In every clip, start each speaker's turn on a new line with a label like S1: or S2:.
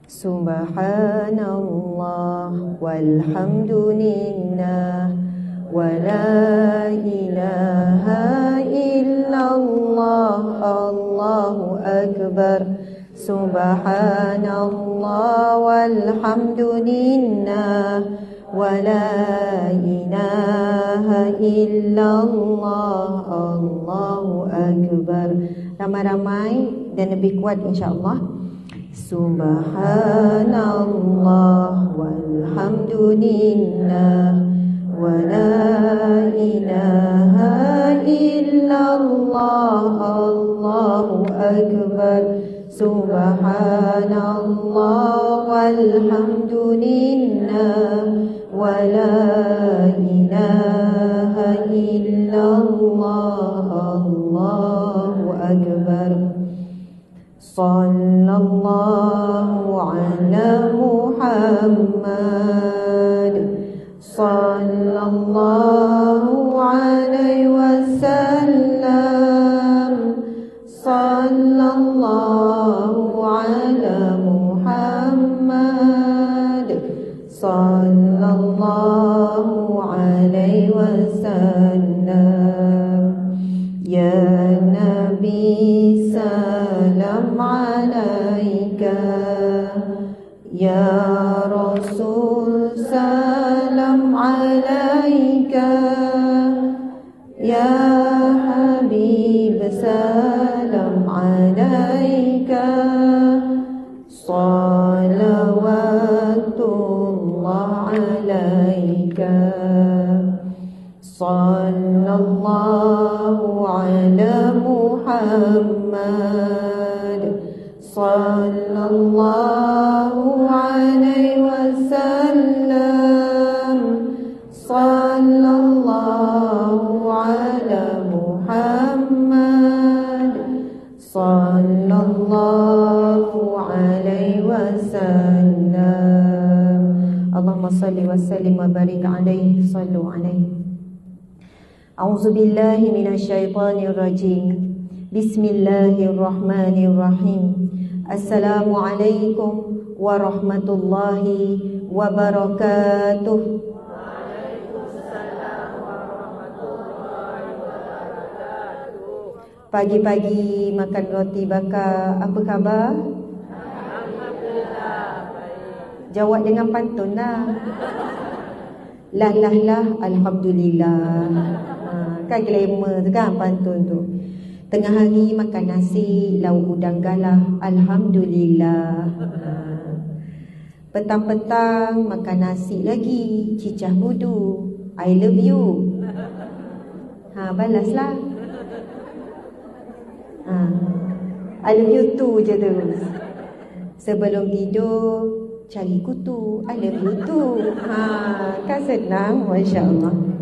S1: Subhanallah walhamdulillah wa la ilaha illallah Allahu akbar. Subhanallah walhamdulillah wa la ilaha illallah Allahu akbar. Ramai-ramai dan lebih kuat insya-Allah. Subhanallah walhamdulillah wa la ilaha illallah Allahu akbar. Subhanallah walhamdulillah wa la ilaha illallah Allahu akbar. Sallallahu ala Muhammad sallallahu alaihi wasallam. Sallallahu ala Muhammad sallallahu alaihi wasallam. Ya Nabi salam alaika, ya Rasul salam alaika, ya Habib salam alaika. Salawatullah alaika. Sallallahu ala Muhammad sallallahu alaihi wasallam. Sallallahu ala Muhammad sallallahu alaihi wasallam. Allahumma salli wa sallim wa barik alaihi. Sallu alaihi. A'udzu billahi minasyaitonir rajim. Bismillahirrahmanirrahim. Assalamualaikum warahmatullahi wabarakatuh. Waalaikumsalam warahmatullahi wabarakatuh. Pagi-pagi makan roti bakar, apa khabar? Alhamdulillah baik. Jawab dengan pantun lah. Lah lah lah, alhamdulillah. Kan glamour tu kan pantun tu. Tengah hari makan nasi lauk udang galah, alhamdulillah. Petang-petang makan nasi lagi, cicah budu, I love you. Balaslah. I love you too je terus. Sebelum tidur cari kutu, I love you too. Kan senang, masya-Allah.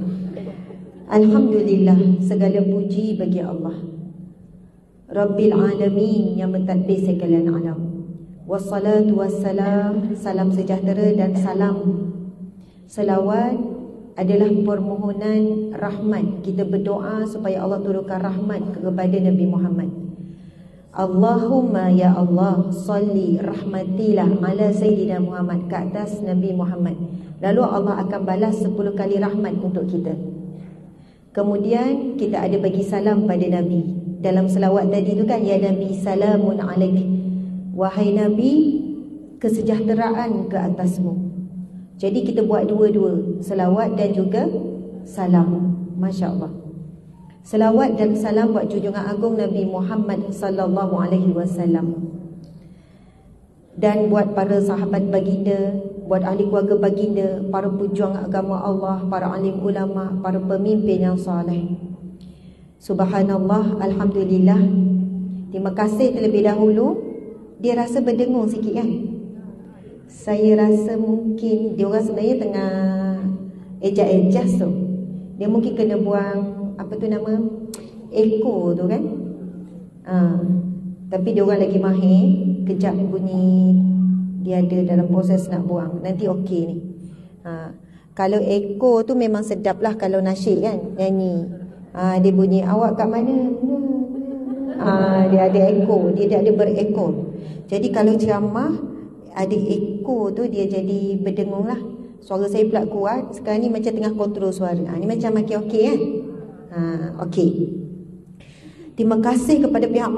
S1: Alhamdulillah, segala puji bagi Allah Rabbil Alamin yang mentadbir segala alam. Wassalatu wassalam, salam sejahtera dan salam selawat adalah permohonan rahmat. Kita berdoa supaya Allah turunkan rahmat kepada Nabi Muhammad. Allahumma ya Allah salli rahmatilah ala Sayyidina Muhammad, ke atas Nabi Muhammad. Lalu Allah akan balas 10 kali rahmat untuk kita. Kemudian kita ada bagi salam pada Nabi. Dalam selawat tadi tu kan, ya Nabi salamun alaik, wahai Nabi kesejahteraan ke atasmu. Jadi kita buat dua-dua, selawat dan juga salam. Masya Allah. Selawat dan salam buat junjungan agung Nabi Muhammad sallallahu alaihi wasallam. Dan buat para sahabat baginda, buat ahli keluarga baginda, para pejuang agama Allah, para alim ulama, para pemimpin yang saleh. Subhanallah, alhamdulillah. Terima kasih terlebih dahulu. Dia rasa berdengung sikit kan? Saya rasa mungkin dia orang sebenarnya tengah adjust tu. Dia mungkin kena buang apa tu nama, echo tu kan. Tapi dia orang lagi mahir. Kejap bunyi dia ada dalam proses nak buang. Nanti okey ni. Kalau echo tu memang sedap lah kalau nasyid kan, nyanyi. Dia bunyi awak kat mana? Dia ada echo, dia ada berecho. Jadi kalau ceramah ada ekor tu dia jadi berdengung lah. Suara saya pula kuat. Sekarang ni macam tengah kontrol suara. Ni macam makin okey kan? Okey. Terima kasih kepada pihak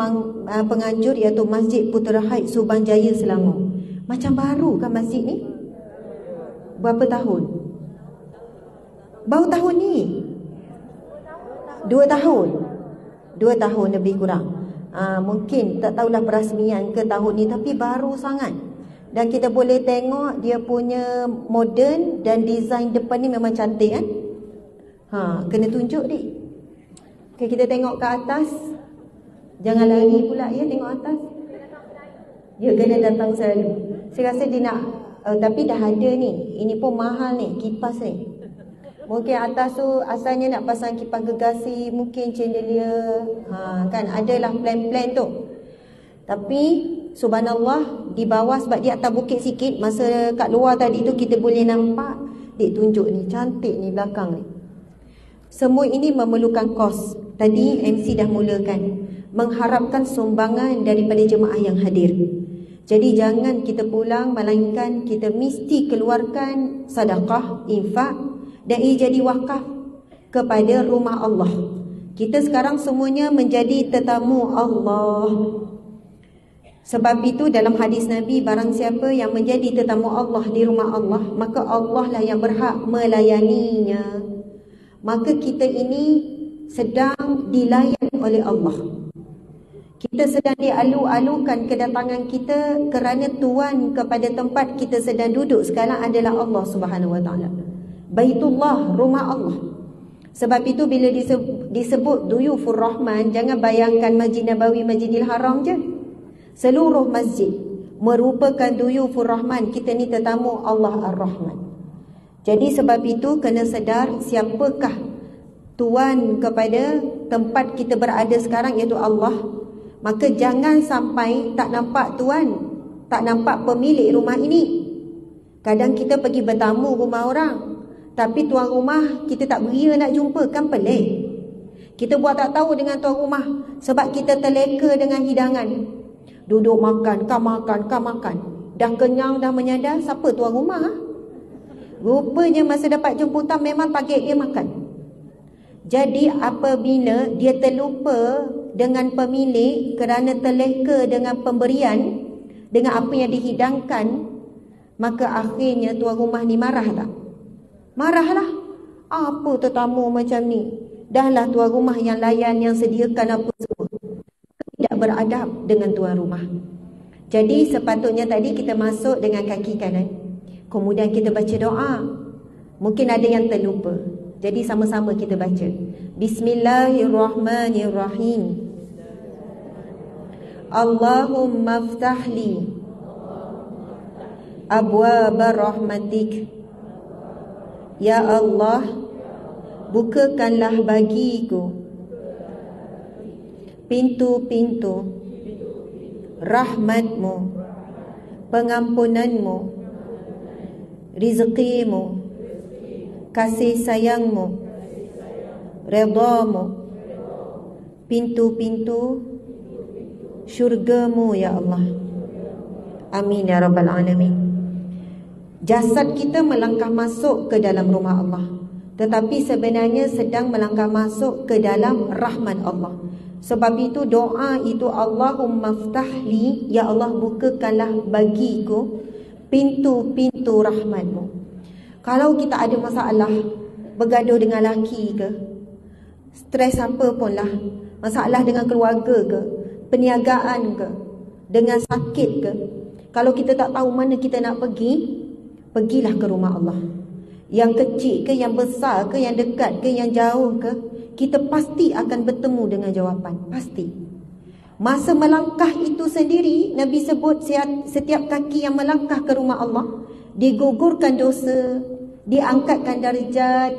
S1: penganjur iaitu Masjid Putera Haid Subang Jaya Selangor. Macam baru kan masjid ni? Berapa tahun? Baru tahun ni? 2 tahun. 2 tahun lebih kurang. Mungkin tak tahulah perasmian ke tahun ni, tapi baru sangat. Dan kita boleh tengok dia punya moden dan design depan ni memang cantik kan? Kena tunjuk dik. Okay, kita tengok ke atas. Jangan lari pula ya, tengok atas. Ya, kena datang selalu. Saya rasa dia nak tapi dah ada ni. Ini pun mahal ni, kipas ni. Mungkin atas tu asalnya nak pasang kipas gergasi, mungkin chandelier. Kan adalah plan-plan tu. Tapi subhanallah, di bawah sebab dia atas bukit sikit, masa kat luar tadi tu kita boleh nampak. Dik tunjuk ni, cantik ni belakang ni. Semua ini memerlukan kos. Tadi MC dah mulakan, mengharapkan sumbangan daripada jemaah yang hadir. Jadi jangan kita pulang, melainkan kita mesti keluarkan sedekah, infak, dan ia jadi wakaf kepada rumah Allah. Kita sekarang semuanya menjadi tetamu Allah. Sebab itu dalam hadis Nabi, barang siapa yang menjadi tetamu Allah di rumah Allah, maka Allah lah yang berhak melayaninya. Maka kita ini sedang dilayan oleh Allah. Kita sedang dialu-alukan kedatangan kita kerana tuan kepada tempat kita sedang duduk sekarang adalah Allah Subhanahu Wa Taala. Baitullah, rumah Allah. Sebab itu bila disebut Duyufur Rahman, jangan bayangkan Masjid Nabawi, Masjidil Haram je. Seluruh masjid merupakan Duyufur Rahman. Kita ni tetamu Allah Ar-Rahman. Jadi sebab itu kena sedar siapakah tuan kepada tempat kita berada sekarang, iaitu Allah. Maka jangan sampai tak nampak tuan, tak nampak pemilik rumah ini. Kadang kita pergi bertamu rumah orang, tapi tuan rumah kita tak beria nak jumpa, kan pelik. Kita buat tak tahu dengan tuan rumah sebab kita terleka dengan hidangan. Duduk makan, kau makan, kau makan. Dah kenyang, dah menyadar, siapa tuan rumah? Rupanya masa dapat jemputan memang target dia makan. Jadi apabila dia terlupa dengan pemilik kerana terleka dengan pemberian, dengan apa yang dihidangkan, maka akhirnya tuan rumah ni marah tak? Marahlah. Apa tetamu macam ni? Dahlah tuan rumah yang layan, yang sediakan apa semua. Tidak beradab dengan tuan rumah. Jadi sepatutnya tadi kita masuk dengan kaki kanan, kemudian kita baca doa. Mungkin ada yang terlupa, jadi sama-sama kita baca. Bismillahirrahmanirrahim. Allahumma aftahli abwaba rahmatik. Ya Allah, bukakanlah bagiku pintu-pintu rahmatmu, pengampunanmu, rizqimu, kasih sayangmu, redamu, pintu-pintu syurgamu ya Allah. Amin ya Rabbal Alamin. Jasad kita melangkah masuk ke dalam rumah Allah, tetapi sebenarnya sedang melangkah masuk ke dalam rahmat Allah. Sebab itu doa itu, Allahumma ftahli, ya Allah bukakanlah bagiku pintu-pintu rahmatmu. Kalau kita ada masalah, bergaduh dengan laki ke, stres apa pun lah, masalah dengan keluarga ke, perniagaan ke, dengan sakit ke, kalau kita tak tahu mana kita nak pergi, pergilah ke rumah Allah. Yang kecil ke, yang besar ke, yang dekat ke, yang jauh ke, kita pasti akan bertemu dengan jawapan. Pasti. Masa melangkah itu sendiri, Nabi sebut setiap kaki yang melangkah ke rumah Allah, digugurkan dosa, diangkatkan darjat,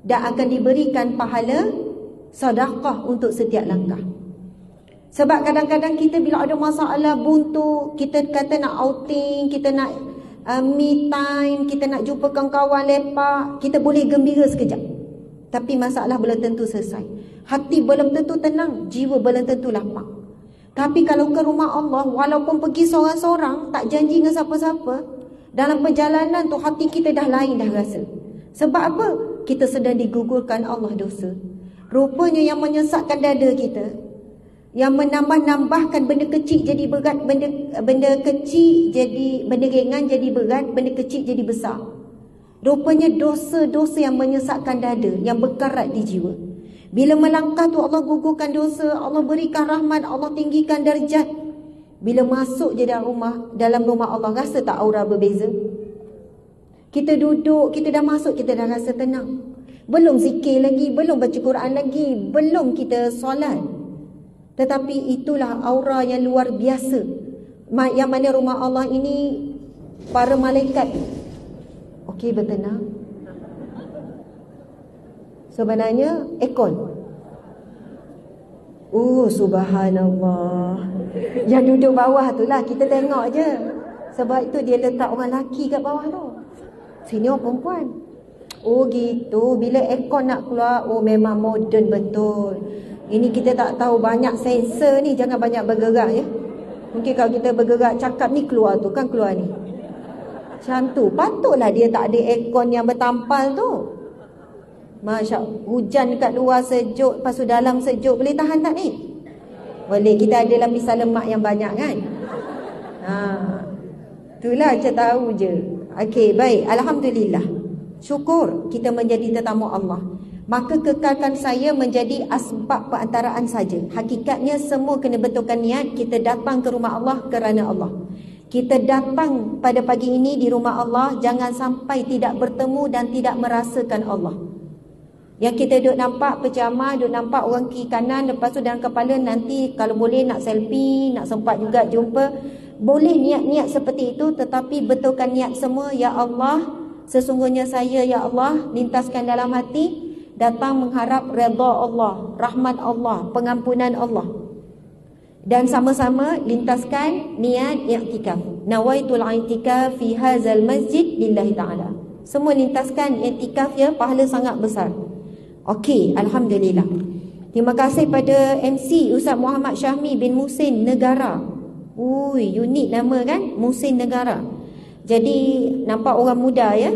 S1: dan akan diberikan pahala sedekah untuk setiap langkah. Sebab kadang-kadang kita bila ada masalah buntu, kita kata nak outing, kita nak me time, kita nak jumpa kawan-kawan lepak, kita boleh gembira sekejap. Tapi masalah belum tentu selesai. Hati belum tentu tenang, jiwa belum tentu lapang. Tapi kalau ke rumah Allah, walaupun pergi seorang-seorang, tak janji dengan siapa-siapa, dalam perjalanan tu hati kita dah lain dah rasa. Sebab apa? Kita sedang digugurkan Allah dosa. Rupanya yang menyesatkan dada kita, yang menambah-nambahkan benda kecil jadi berat, benda kecil jadi benda ringan jadi berat, benda kecil jadi besar. Rupanya dosa-dosa yang menyesatkan dada, yang berkarat di jiwa. Bila melangkah tu Allah gugurkan dosa, Allah berikan rahmat, Allah tinggikan darjat. Bila masuk je dalam rumah Allah, rasa tak aura berbeza? Kita duduk, kita dah masuk, kita dah rasa tenang. Belum zikir lagi, belum baca Quran lagi, belum kita solat. Tetapi itulah aura yang luar biasa. Yang mana rumah Allah ini, para malaikat okey bertenang. Sebenarnya aircon. Subhanallah. Yang duduk bawah tu lah kita tengok je. Sebab itu dia letak orang lelaki kat bawah tu. Sini orang perempuan. Gitu. Bila aircon nak keluar, memang moden betul. Ini kita tak tahu, banyak sensor ni. Jangan banyak bergerak ya. Mungkin kalau kita bergerak cakap ni keluar tu kan, keluar ni. Macam tu. Patutlah dia tak ada aircon yang bertampal tu. Masya Allah, hujan kat luar sejuk, lepas tu dalam sejuk, boleh tahan tak ni? Boleh, kita ada lapisan lemak yang banyak kan? Itulah saya tahu je. Okey, baik, Alhamdulillah. Syukur kita menjadi tetamu Allah. Maka kekalkan saya menjadi asbab perantaraan saja. Hakikatnya semua kena betulkan niat. Kita datang ke rumah Allah kerana Allah. Kita datang pada pagi ini di rumah Allah, jangan sampai tidak bertemu dan tidak merasakan Allah. Yang kita duduk nampak pejamah, duduk nampak orang kiri kanan, lepas tu dalam kepala nanti kalau boleh nak selfie, nak sempat juga jumpa. Boleh niat-niat seperti itu, tetapi betulkan niat semua. Ya Allah, sesungguhnya saya, ya Allah, lintaskan dalam hati, datang mengharap redha Allah, rahmat Allah, pengampunan Allah. Dan sama-sama lintaskan niat i'tikaf. Nawaitul i'tikaf fi hadzal masjid lillahi ta'ala. Semua lintaskan i'tikaf ya, pahala sangat besar. Okey, Alhamdulillah. Terima kasih pada MC Ustaz Muhammad Syahmi bin Musin Negara. Unik nama kan? Musin Negara. Jadi nampak orang muda ya.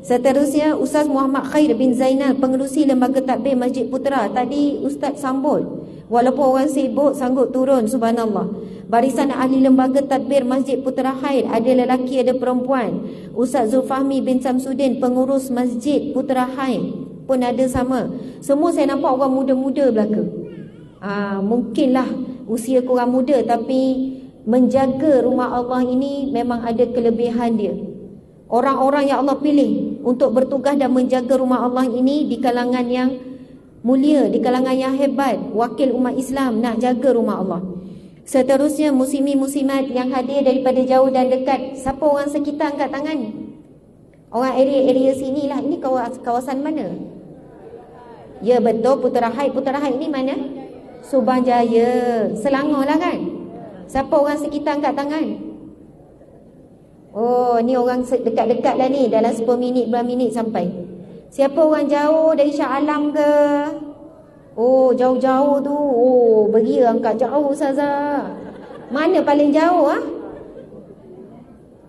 S1: Seterusnya Ustaz Muhammad Khair bin Zainal, pengerusi Lembaga Takbir Masjid Putera. Tadi Ustaz sambut. Walaupun orang sibuk sanggup turun, subhanallah. Barisan ahli Lembaga Tadbir Masjid Putera Khair, ada lelaki ada perempuan. Ustaz Zulfahmi bin Samsudin, pengurus Masjid Putera Khair pun ada sama. Semua saya nampak orang muda-muda belaka. Mungkinlah usia korang muda, tapi menjaga rumah Allah ini memang ada kelebihan dia. Orang-orang yang Allah pilih untuk bertugas dan menjaga rumah Allah ini di kalangan yang mulia, di kalangan yang hebat, wakil umat Islam nak jaga rumah Allah. Seterusnya muslimin-muslimat yang hadir daripada jauh dan dekat. Siapa orang sekitar angkat tangan? Orang area sini lah. Ini kawasan mana? Ya betul, Putera Khair. Putera Khair ni mana? Subang Jaya, Selangor lah kan? Siapa orang sekitar angkat tangan? Ni orang dekat-dekat lah ni. Dalam 10 minit, berapa minit sampai. Siapa orang jauh dari Shah Alam ke? Jauh-jauh tu. Beri angkat jauh Ustazah. Mana paling jauh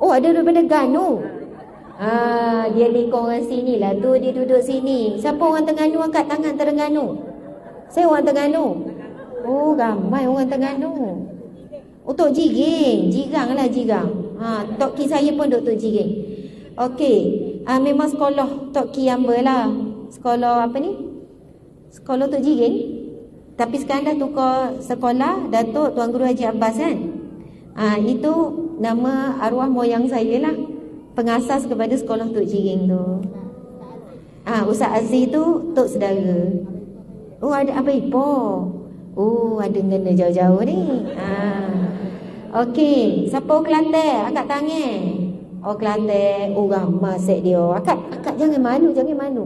S1: ada daripada Ganu. Dia lekong orang sini lah tu, dia duduk sini. Siapa orang Terengganu angkat tangan? Terengganu. Saya orang Terengganu. Ramai orang Terengganu. Tok Jiring. Jirang lah Jirang. Tok Ki saya pun duduk Tok Jiring. Okey. Memang sekolah Tok Ki Amba lah. Sekolah apa ni? Sekolah Tok Jiring. Tapi sekarang dah tukar sekolah Datuk Tuan Guru Haji Abbas kan. Itu nama arwah moyang saya lah, pengasas kepada sekolah Tok Jiring tu. Ustaz Aziz tu tok saudara. Ada apa Ipoh? Ada ngena jauh-jauh ni. Okey, siapa Kelantan? Akak tangan. Kelantan. Ramai set dia. Akak jangan malu, jangan malu.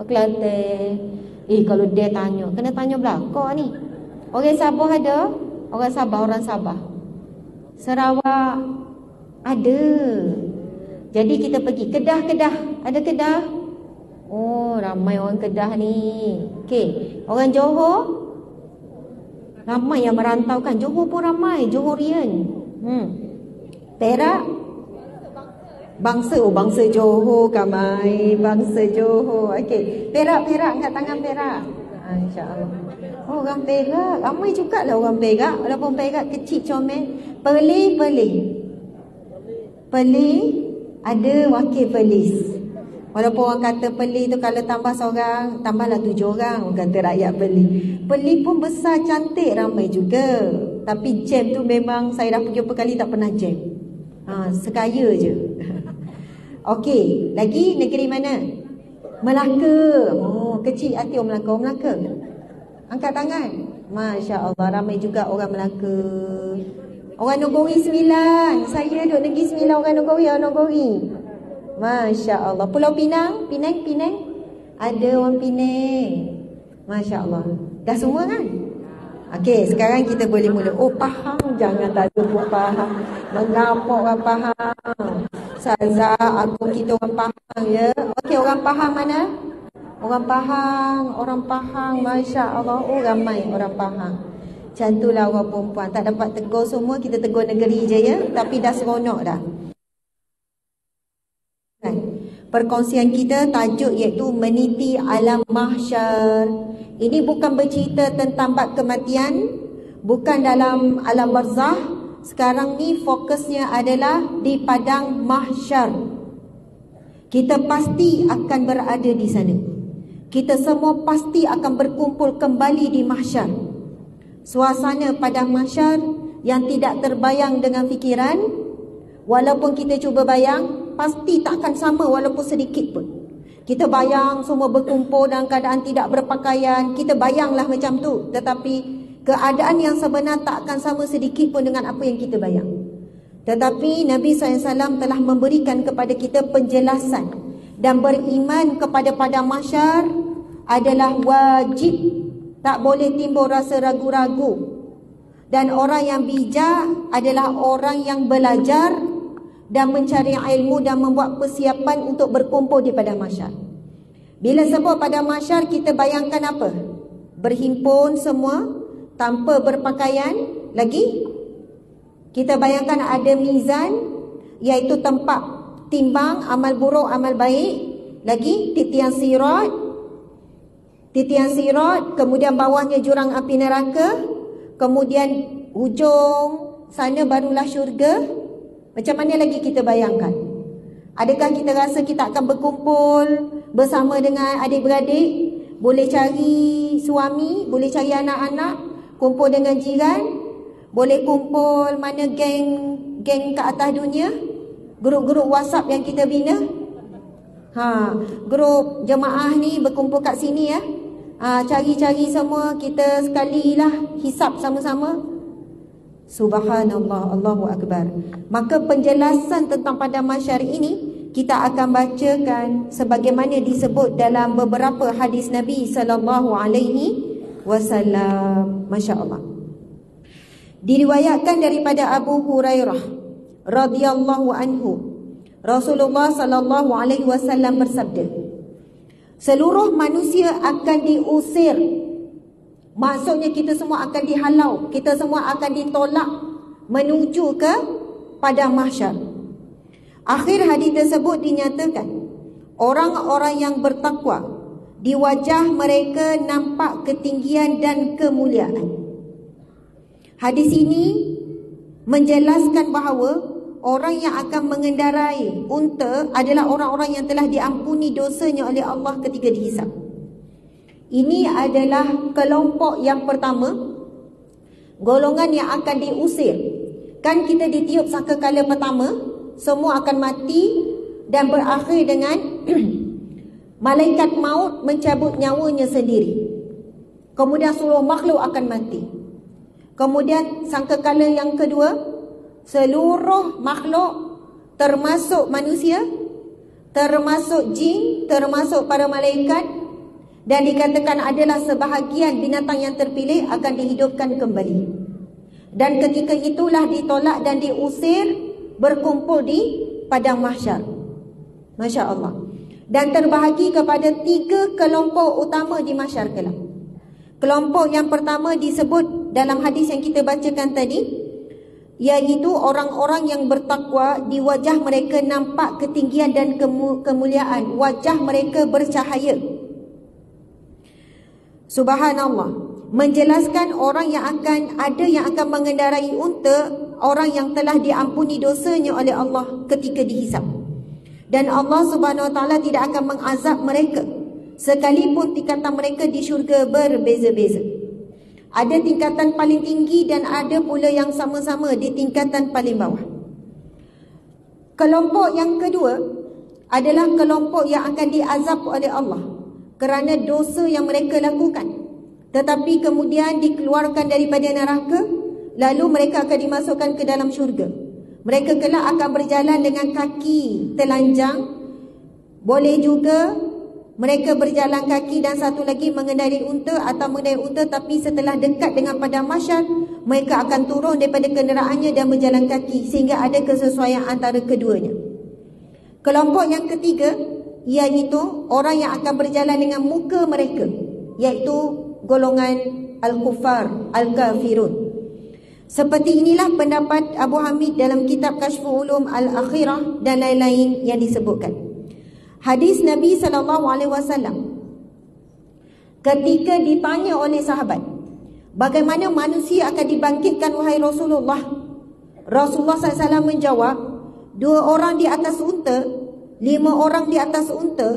S1: Kelantan. Kalau dia tanya, kena tanya belakang ni. Orang Sabah ada? Orang Sabah, orang Sabah. Sarawak ada. Jadi kita pergi Kedah. Ada Kedah? Ramai orang Kedah ni. Okey, orang Johor? Ramai yang merantau kan. Johor pun ramai, Johorian. Perak, bangsa, bangsa Johor Kamai, bangsa Johor. Okey, Perak, angkat tangan Perak. InsyaAllah. Oh, orang Perak, ramai juga lah orang Perak. Walaupun Perak kecil comel. Perlis, ada wakil Perlis. Walaupun orang kata Perlis tu kalau tambah seorang, tambahlah 7 orang, orang kata rakyat Perlis. Perlis pun besar, cantik, ramai juga. Tapi jam tu memang saya dah pergi beberapa kali tak pernah jam. Sekaya je. Okey, lagi negeri mana? Melaka. Oh, kecil hati orang Melaka. Orang Melaka, angkat tangan. Masya Allah, ramai juga orang Melaka. Orang Nogori 9. Saya duduk negeri 9 orang Nogori. Masya Allah. Pulau Pinang, Penang. Ada orang Penang. Masya Allah. Dah semua kan? Okey, sekarang kita boleh mula. Oh, faham. Jangan tak ada pun faham. Mengapa orang faham? Saza, kita orang faham ya. Okey, orang faham mana? Orang Pahang. Masya Allah. Oh, ramai orang Pahang. Macam itulah orang perempuan. Tak dapat tegur semua, kita tegur negeri je ya. Tapi dah seronok dah. Perkongsian kita tajuk iaitu meniti alam mahsyar. Ini bukan bercerita tentang bab kematian, bukan dalam alam barzah. Sekarang ni fokusnya adalah di padang mahsyar. Kita pasti akan berada di sana. Kita semua pasti akan berkumpul kembali di mahsyar. Suasana padang mahsyar yang tidak terbayang dengan fikiran. Walaupun kita cuba bayang, pasti takkan sama walaupun sedikit pun. Kita bayang semua berkumpul dalam keadaan tidak berpakaian. Kita bayanglah macam tu. Tetapi keadaan yang sebenar tak akan sama sedikit pun dengan apa yang kita bayang. Tetapi Nabi SAW telah memberikan kepada kita penjelasan. Dan beriman kepada padang mahsyar adalah wajib. Tak boleh timbul rasa ragu-ragu. Dan orang yang bijak adalah orang yang belajar dan mencari ilmu dan membuat persiapan untuk berkumpul di padang mahsyar. Bila sebut padang mahsyar, kita bayangkan apa? Berhimpun semua tanpa berpakaian. Lagi kita bayangkan ada mizan, iaitu tempat timbang amal buruk, amal baik. Lagi titian sirat, kemudian bawahnya jurang api neraka, kemudian hujung sana barulah syurga. Macam mana lagi kita bayangkan? Adakah kita rasa kita akan berkumpul bersama dengan adik-beradik? Boleh cari suami, boleh cari anak-anak, kumpul dengan jiran, boleh kumpul mana geng ke atas dunia, grup-grup WhatsApp yang kita bina. Grup jemaah ni berkumpul kat sini ya. Cari-cari semua, kita sekalilah hisap sama-sama. Subhanallah, Allahu Akbar. Maka penjelasan tentang padang mahsyar ini kita akan bacakan sebagaimana disebut dalam beberapa hadis Nabi sallallahu alaihi wasallam. Masya-Allah. Diriwayatkan daripada Abu Hurairah radhiyallahu anhu, Rasulullah sallallahu alaihi wasallam bersabda, seluruh manusia akan diusir. Maksudnya kita semua akan dihalau, kita semua akan ditolak menuju ke padang mahsyar. Akhir hadis tersebut dinyatakan, orang-orang yang bertakwa, di wajah mereka nampak ketinggian dan kemuliaan. Hadis ini menjelaskan bahawa orang yang akan mengendarai unta adalah orang-orang yang telah diampuni dosanya oleh Allah ketika dihisap. Ini adalah kelompok yang pertama, golongan yang akan diusir. Kan kita ditiup sangkakala pertama, semua akan mati dan berakhir dengan malaikat maut mencabut nyawanya sendiri. Kemudian seluruh makhluk akan mati. Kemudian sangkakala yang kedua, seluruh makhluk termasuk manusia, termasuk jin, termasuk para malaikat, dan dikatakan adalah sebahagian binatang yang terpilih akan dihidupkan kembali. Dan ketika itulah ditolak dan diusir, berkumpul di padang mahsyar. Masya Allah. Dan terbahagi kepada 3 kelompok utama di mahsyar kelak. Kelompok yang pertama disebut dalam hadis yang kita bacakan tadi, iaitu orang-orang yang bertakwa, di wajah mereka nampak ketinggian dan kemuliaan, wajah mereka bercahaya. Subhanallah. Menjelaskan orang yang akan mengendarai unta, orang yang telah diampuni dosanya oleh Allah ketika dihisap. Dan Allah Subhanahu Wa Taala tidak akan mengazab mereka sekalipun tingkatan mereka di syurga berbeza-beza. Ada tingkatan paling tinggi dan ada pula yang sama-sama di tingkatan paling bawah. Kelompok yang kedua adalah kelompok yang akan diazab oleh Allah kerana dosa yang mereka lakukan, tetapi kemudian dikeluarkan daripada neraka, lalu mereka akan dimasukkan ke dalam syurga. Mereka kelak akan berjalan dengan kaki telanjang. Boleh juga mereka berjalan kaki dan satu lagi mengendarai unta atau mengendarai unta, tapi setelah dekat dengan padang mahsyar, mereka akan turun daripada kenderaannya dan berjalan kaki, sehingga ada kesesuaian antara keduanya. Kelompok yang ketiga iaitu orang yang akan berjalan dengan muka mereka, iaitu golongan al-kuffar, al-kafirun. Seperti inilah pendapat Abu Hamid dalam kitab Kashful Ulum Al-Akhirah dan lain-lain yang disebutkan. Hadis Nabi SAW ketika ditanya oleh sahabat, bagaimana manusia akan dibangkitkan wahai Rasulullah? Rasulullah SAW menjawab, 2 orang di atas unta, 5 orang di atas unta,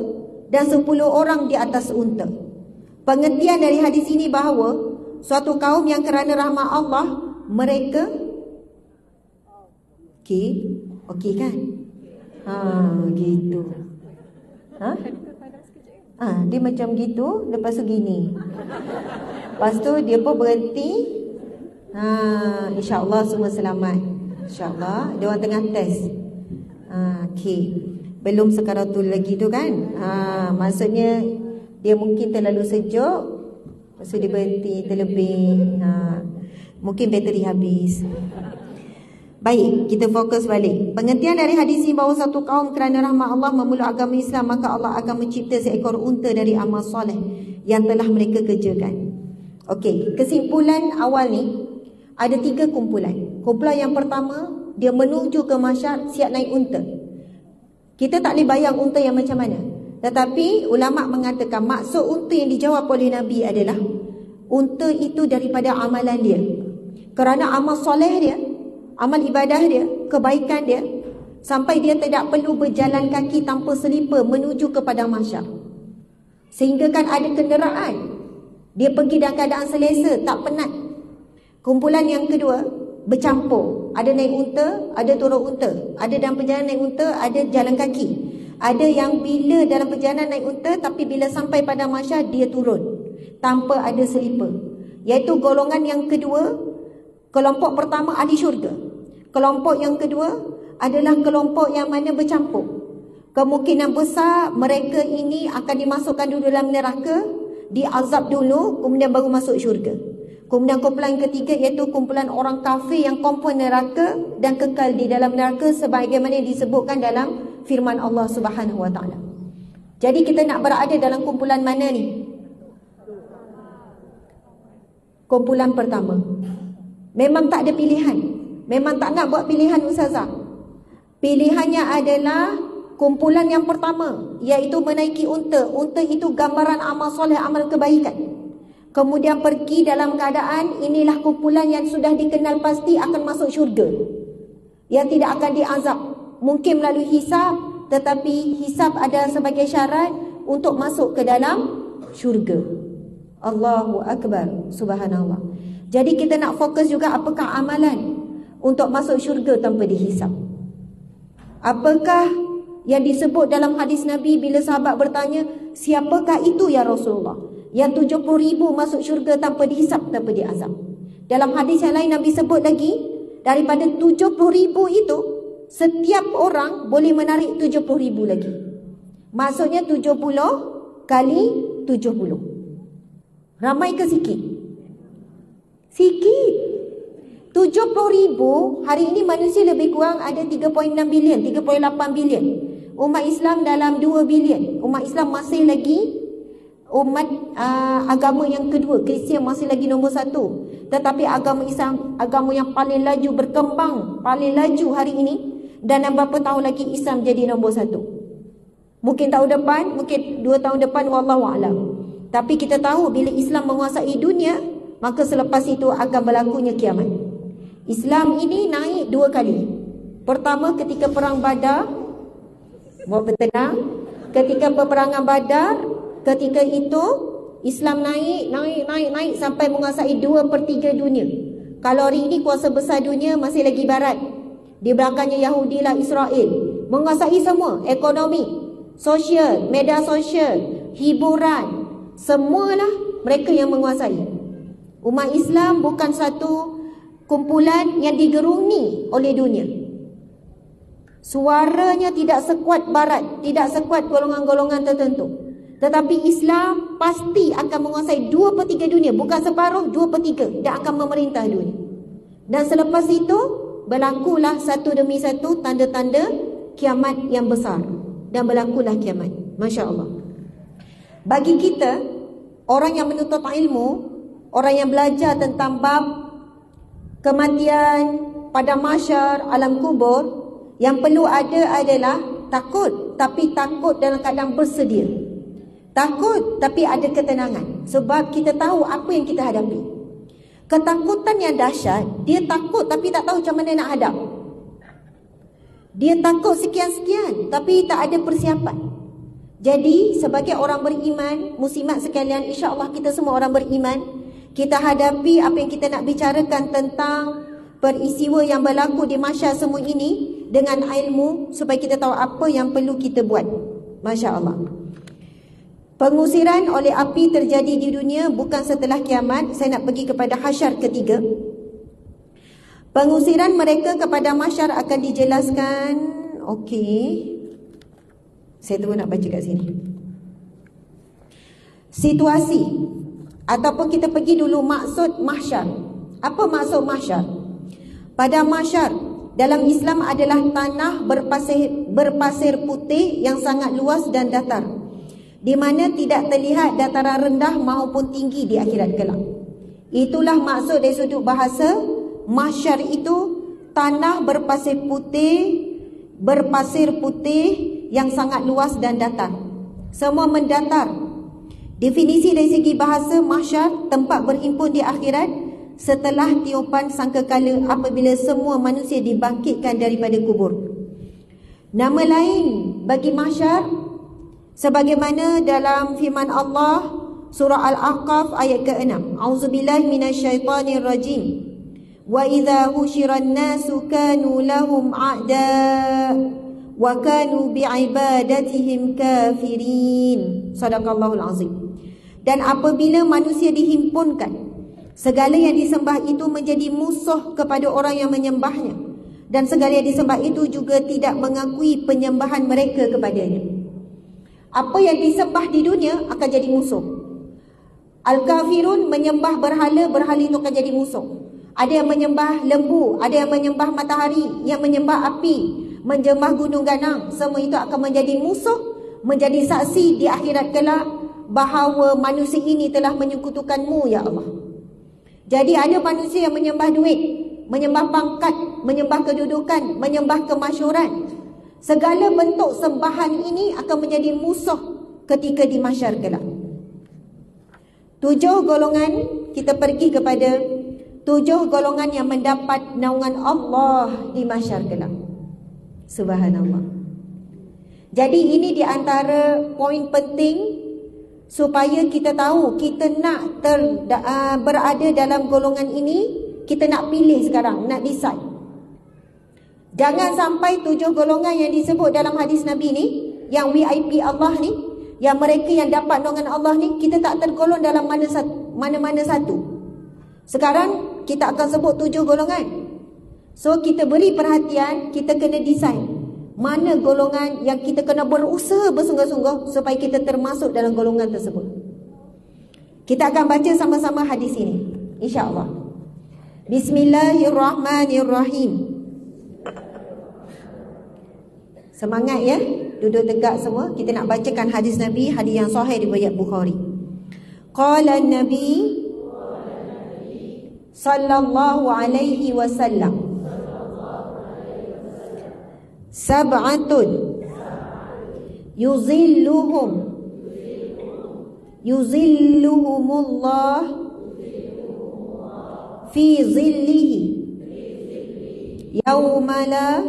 S1: dan 10 orang di atas unta. Pengertian dari hadis ini bahawa suatu kaum yang kerana rahmat Allah, mereka okey kan? Gitu. Dia macam gitu, lepas tu gini. Lepas tu dia pun berhenti. InsyaAllah semua selamat. InsyaAllah. Dia orang tengah test. Okey. Belum sekaratul lagi tu kan? Maksudnya dia mungkin terlalu sejuk, lepas tu dia berhenti terlebih. Mungkin bateri habis. Baik, kita fokus balik. Pengertian dari hadis ini bahawa satu kaum kerana rahmat Allah memeluk agama Islam, maka Allah akan mencipta seekor unta dari amal soleh yang telah mereka kerjakan. Okey, kesimpulan awal ni ada 3 kumpulan. Kumpulan yang pertama, dia menuju ke mahsyar siap naik unta. Kita tak boleh bayang unta yang macam mana, tetapi ulama mengatakan maksud unta yang dijawab oleh Nabi adalah unta itu daripada amalan dia. Kerana amal soleh dia, amal ibadah dia, kebaikan dia, sampai dia tidak perlu berjalan kaki tanpa selipar menuju ke padang mahsyar. Sehingga kan ada kenderaan, dia pergi dalam keadaan selesa, tak penat. Kumpulan yang kedua bercampur, ada naik unta, ada turun unta, ada dalam perjalanan naik unta, ada jalan kaki. Ada yang bila dalam perjalanan naik unta, tapi bila sampai padang mahsyar dia turun tanpa ada selipar. Iaitu golongan yang kedua. Kelompok pertama ahli syurga. Kelompok yang kedua adalah kelompok yang mana bercampur. Kemungkinan besar mereka ini akan dimasukkan dulu dalam neraka, diazab dulu, kemudian baru masuk syurga. Kemudian kumpulan ketiga iaitu kumpulan orang kafir yang kompon neraka dan kekal di dalam neraka sebagaimana disebutkan dalam firman Allah Subhanahu Wa Taala. Jadi kita nak berada dalam kumpulan mana ni? Kumpulan pertama. Memang tak ada pilihan. Memang tak nak buat pilihan Ustazah. Pilihannya adalah kumpulan yang pertama, iaitu menaiki unta. Unta itu gambaran amal soleh, amal kebaikan. Kemudian pergi dalam keadaan inilah kumpulan yang sudah dikenal pasti akan masuk syurga, yang tidak akan diazab. Mungkin melalui hisab, tetapi hisab ada sebagai syarat untuk masuk ke dalam syurga. Allahu Akbar. Subhanallah. Jadi kita nak fokus juga apakah amalan untuk masuk syurga tanpa dihisap. Apakah yang disebut dalam hadis Nabi bila sahabat bertanya, siapakah itu ya Rasulullah? Yang 70,000 masuk syurga tanpa dihisap, tanpa diazab. Dalam hadis yang lain Nabi sebut lagi, daripada 70,000 itu, setiap orang boleh menarik 70,000 lagi. Maksudnya 70 kali 70. Ramai ke sikit? Sikit. 70,000, hari ini manusia lebih kurang ada 3.6 bilion, 3.8 bilion. Umat Islam dalam 2 bilion. Umat Islam masih lagi umat agama yang kedua. Kristian masih lagi nombor 1. Tetapi agama Islam, agama yang paling laju berkembang, paling laju hari ini. Dan berapa tahun lagi Islam jadi nombor 1? Mungkin tahun depan, mungkin 2 tahun depan, wallahualam. Tapi kita tahu bila Islam menguasai dunia, maka selepas itu akan berlakunya kiamat. Islam ini naik 2 kali. Pertama ketika perang Badar, buat bertenang. Ketika peperangan Badar, ketika itu Islam naik sampai menguasai 2/3 dunia. Kalau hari ini kuasa besar dunia masih lagi barat. Di belakangnya Yahudi lah, Israel. Menguasai semua, ekonomi, sosial, media sosial, hiburan, semualah mereka yang menguasai. Umat Islam bukan satu kumpulan yang digerungi oleh dunia. Suaranya tidak sekuat barat, tidak sekuat golongan-golongan tertentu. Tetapi Islam pasti akan menguasai 2/3 dunia, bukan separuh, 2/3, dan akan memerintah dunia. Dan selepas itu berlakulah satu demi satu tanda-tanda kiamat yang besar. Dan berlakulah kiamat. Masya Allah. Bagi kita, orang yang menuntut ilmu, orang yang belajar tentang bab kematian, pada mahsyar, alam kubur, yang perlu ada adalah takut, tapi takut dalam keadaan bersedia. Takut tapi ada ketenangan, sebab kita tahu apa yang kita hadapi. Ketakutan yang dahsyat, dia takut tapi tak tahu macam mana nak hadap. Dia takut sekian-sekian tapi tak ada persiapan. Jadi sebagai orang beriman, muslimat sekalian, insya-Allah kita semua orang beriman, kita hadapi apa yang kita nak bicarakan tentang peristiwa yang berlaku di mahsyar semua ini dengan ilmu, supaya kita tahu apa yang perlu kita buat. Masya-Allah. Pengusiran oleh api terjadi di dunia bukan setelah kiamat. Saya nak pergi kepada hasyar ketiga. Pengusiran mereka kepada mahsyar akan dijelaskan. Okey, saya tunggu nak baca kat sini. Situasi, ataupun kita pergi dulu maksud mahsyar. Apa maksud mahsyar? Pada mahsyar dalam Islam adalah tanah berpasir putih yang sangat luas dan datar, di mana tidak terlihat dataran rendah maupun tinggi di akhirat kelak. Itulah maksud dari sudut bahasa. Mahsyar itu tanah berpasir putih yang sangat luas dan datar. Semua mendatar. Definisi dari segi bahasa, mahsyar tempat berhimpun di akhirat setelah tiupan sangkakala apabila semua manusia dibangkitkan daripada kubur. Nama lain bagi mahsyar sebagaimana dalam firman Allah surah Al-Ahqaf ayat ke-6. Auzubillahi minasyaitonirrajim. Wa idza husyiran nasu kanu lahum a'da wa kanu bi'ibadatihim kafirin. Sadaqallahul azim. Dan apabila manusia dihimpunkan, segala yang disembah itu menjadi musuh kepada orang yang menyembahnya, dan segala yang disembah itu juga tidak mengakui penyembahan mereka kepadanya. Apa yang disembah di dunia akan jadi musuh. Al-kafirun menyembah berhala, berhala itu akan jadi musuh. Ada yang menyembah lembu, ada yang menyembah matahari, yang menyembah api, menyembah gunung ganang. Semua itu akan menjadi musuh, menjadi saksi di akhirat kelak bahawa manusia ini telah menyekutukanmu, ya Allah. Jadi ada manusia yang menyembah duit, menyembah pangkat, menyembah kedudukan, menyembah kemasyhuran. Segala bentuk sembahan ini akan menjadi musuh ketika di mahsyar kelak. 7 golongan, kita pergi kepada 7 golongan yang mendapat naungan Allah di mahsyar kelak. Subhanallah. Jadi ini di antara poin penting supaya kita tahu kita nak berada dalam golongan ini. Kita nak pilih sekarang, nak decide. Jangan sampai 7 golongan yang disebut dalam hadis Nabi ni, yang VIP Allah ni, yang mereka yang dapat naungan Allah ni, kita tak tergolong dalam mana-mana satu. Sekarang kita akan sebut 7 golongan. So kita beri perhatian, kita kena decide mana golongan yang kita kena berusaha bersungguh-sungguh supaya kita termasuk dalam golongan tersebut. Kita akan baca sama-sama hadis ini, insya-Allah. Bismillahirrahmanirrahim. Semangat ya, duduk tegak semua. Kita nak bacakan hadis Nabi, hadis yang sahih riwayat Bukhari. Qala Nabi sallallahu alaihi wasallam. Sab'atun yuzilluhumullah fi zillihi yauma la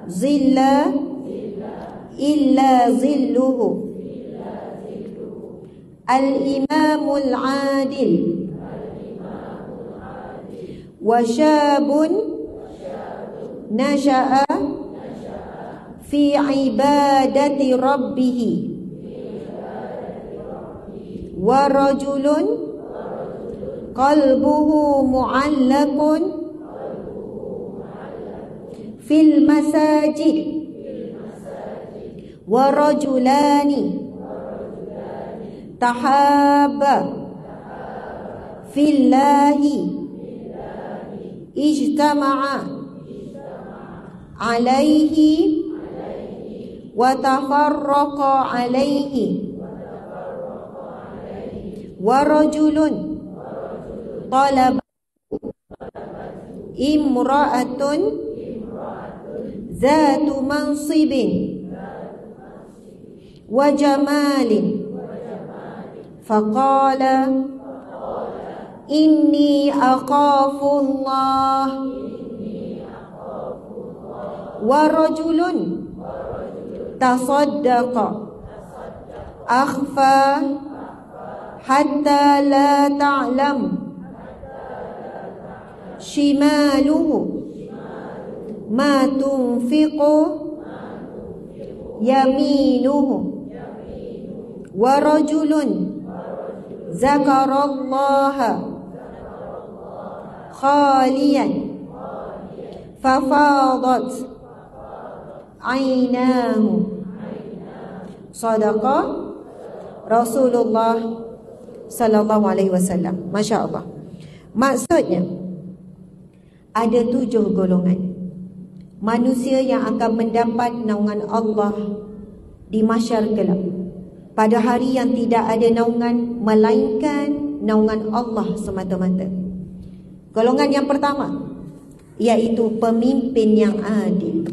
S1: zilla illa zilluhu. Al-imamul adil wa syabun nasha'a fi ibadati rabbih wa rajulun qalbuhu mu'allaqun fil masajid wa rajulani tahabba fillahi ijtama'a alaihi wa tafarraqa alaihi wa rajulun talaba imra'atun zatu mansibin wa jamalin faqala inni akhafullah wa rajulun tasaddaqa akhfa hatta la ta'lam shimaluhu ma tunfiqu yaminuhu wa rajulun zakarallaha khaliyan fafadat ainahu. Sadaqa Rasulullah sallallahu alaihi wasallam. Masya Allah. Maksudnya ada 7 golongan manusia yang akan mendapat naungan Allah di mahsyar kelak, pada hari yang tidak ada naungan melainkan naungan Allah semata-mata. Golongan yang pertama iaitu pemimpin yang adil.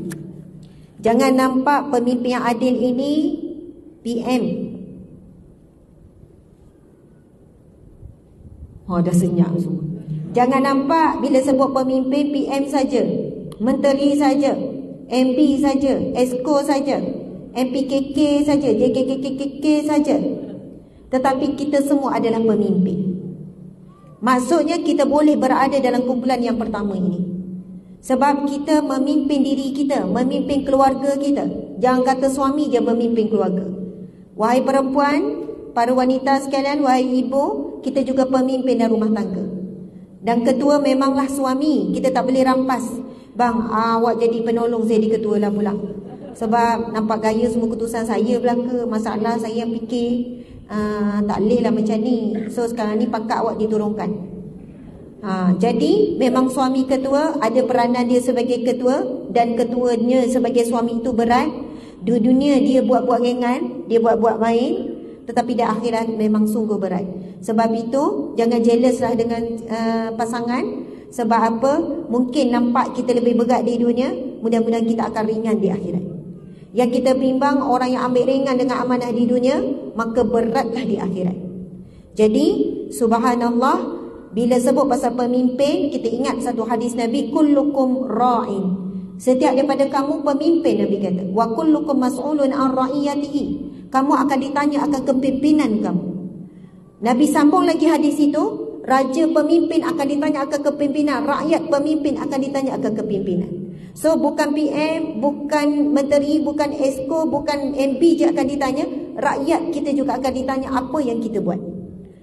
S1: Jangan nampak pemimpin yang adil ini PM. Oh, dah senyap semua. Jangan nampak bila sebut pemimpin PM saja, menteri saja, MB saja, Esko saja, MPKK saja, JKKKK saja. Tetapi kita semua adalah pemimpin. Maksudnya kita boleh berada dalam kumpulan yang pertama ini. Sebab kita memimpin diri kita, memimpin keluarga kita. Jangan kata suami je memimpin keluarga. Wahai perempuan, para wanita sekalian, wahai ibu, kita juga pemimpin dalam rumah tangga. Dan ketua memanglah suami. Kita tak boleh rampas. Bang, awak jadi penolong, saya jadi ketua lah pula. Sebab nampak gaya semua keputusan saya belaka. Masalah saya fikir tak boleh lah macam ni. So sekarang ni pangkat awak diturunkan. Jadi memang suami ketua ada peranan dia sebagai ketua, dan ketuanya sebagai suami itu berat. Di dunia dia buat-buat ringan, dia buat-buat main, tetapi di akhirat memang sungguh berat. Sebab itu jangan jealous lah dengan pasangan. Sebab apa? Mungkin nampak kita lebih berat di dunia, mudah-mudahan kita akan ringan di akhirat. Yang kita bimbang orang yang ambil ringan dengan amanah di dunia, maka beratlah di akhirat. Jadi subhanallah, bila sebut pasal pemimpin, kita ingat satu hadis Nabi, kullukum ra'in. Setiap daripada kamu pemimpin, Nabi kata. Wa kullukum mas'ulun an ra'iyatihi. Kamu akan ditanya akan kepimpinan kamu. Nabi sambung lagi hadis itu, raja pemimpin akan ditanya akan kepimpinan, rakyat pemimpin akan ditanya akan kepimpinan. So bukan PM, bukan menteri, bukan Esko, bukan MB je akan ditanya, rakyat kita juga akan ditanya apa yang kita buat.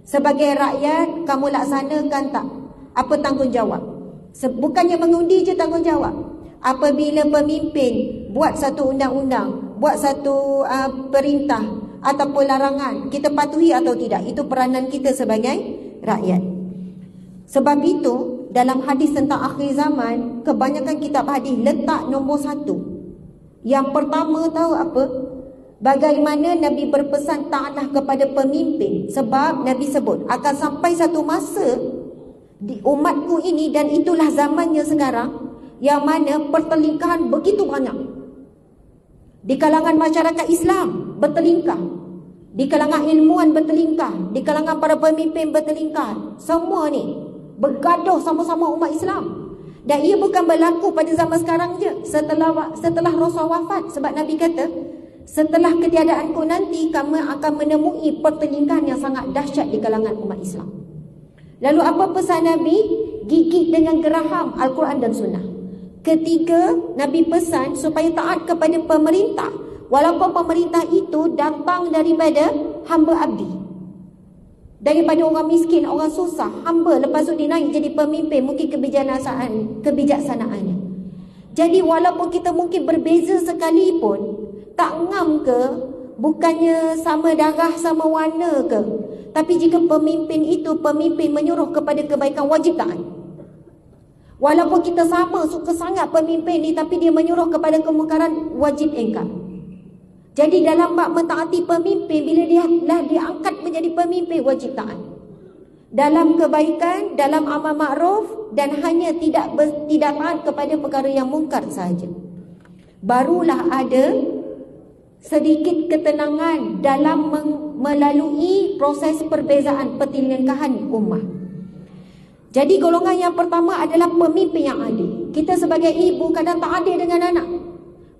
S1: Sebagai rakyat, kamu laksanakan tak? Apa tanggungjawab? Bukannya mengundi je tanggungjawab. Apabila pemimpin buat satu undang-undang, buat satu perintah ataupun larangan, kita patuhi atau tidak? Itu peranan kita sebagai rakyat. Sebab itu, dalam hadis tentang akhir zaman, kebanyakan kitab hadis letak nombor 1. Yang pertama tahu apa? Bagaimana Nabi berpesan taatlah kepada pemimpin. Sebab Nabi sebut akan sampai satu masa di umatku ini, dan itulah zamannya sekarang, yang mana pertelingkahan begitu banyak. Di kalangan masyarakat Islam bertelingkah, di kalangan ilmuwan bertelingkah, di kalangan para pemimpin bertelingkah. Semua ni bergaduh sama-sama umat Islam. Dan ia bukan berlaku pada zaman sekarang je, setelah Rasul wafat. Sebab Nabi kata, setelah ketiadaanku nanti, kamu akan menemui pertelingkahan yang sangat dahsyat di kalangan umat Islam. Lalu apa pesan Nabi? Gigit dengan geraham Al-Quran dan Sunnah. Ketiga, Nabi pesan supaya taat kepada pemerintah, walaupun pemerintah itu datang daripada hamba abdi, daripada orang miskin, orang susah, hamba, lepas tu dia naik jadi pemimpin, mungkin kebijaksanaannya. Jadi walaupun kita mungkin berbeza sekalipun, tak ngam ke, bukannya sama darah, sama warna ke, tapi jika pemimpin itu pemimpin menyuruh kepada kebaikan, wajib taat. Walaupun kita sama, suka sangat pemimpin ni, tapi dia menyuruh kepada kemungkaran, wajib engkar. Jadi dalam bab mentaati pemimpin, bila dia lah diangkat menjadi pemimpin, wajib taat. Dalam kebaikan, dalam amal makruf, dan hanya tidak taat kepada perkara yang mungkar sahaja. Barulah ada sedikit ketenangan dalam melalui proses perbezaan pertelingkahan ummah. Jadi golongan yang pertama adalah pemimpin yang adil. Kita sebagai ibu kadang tak adil dengan anak.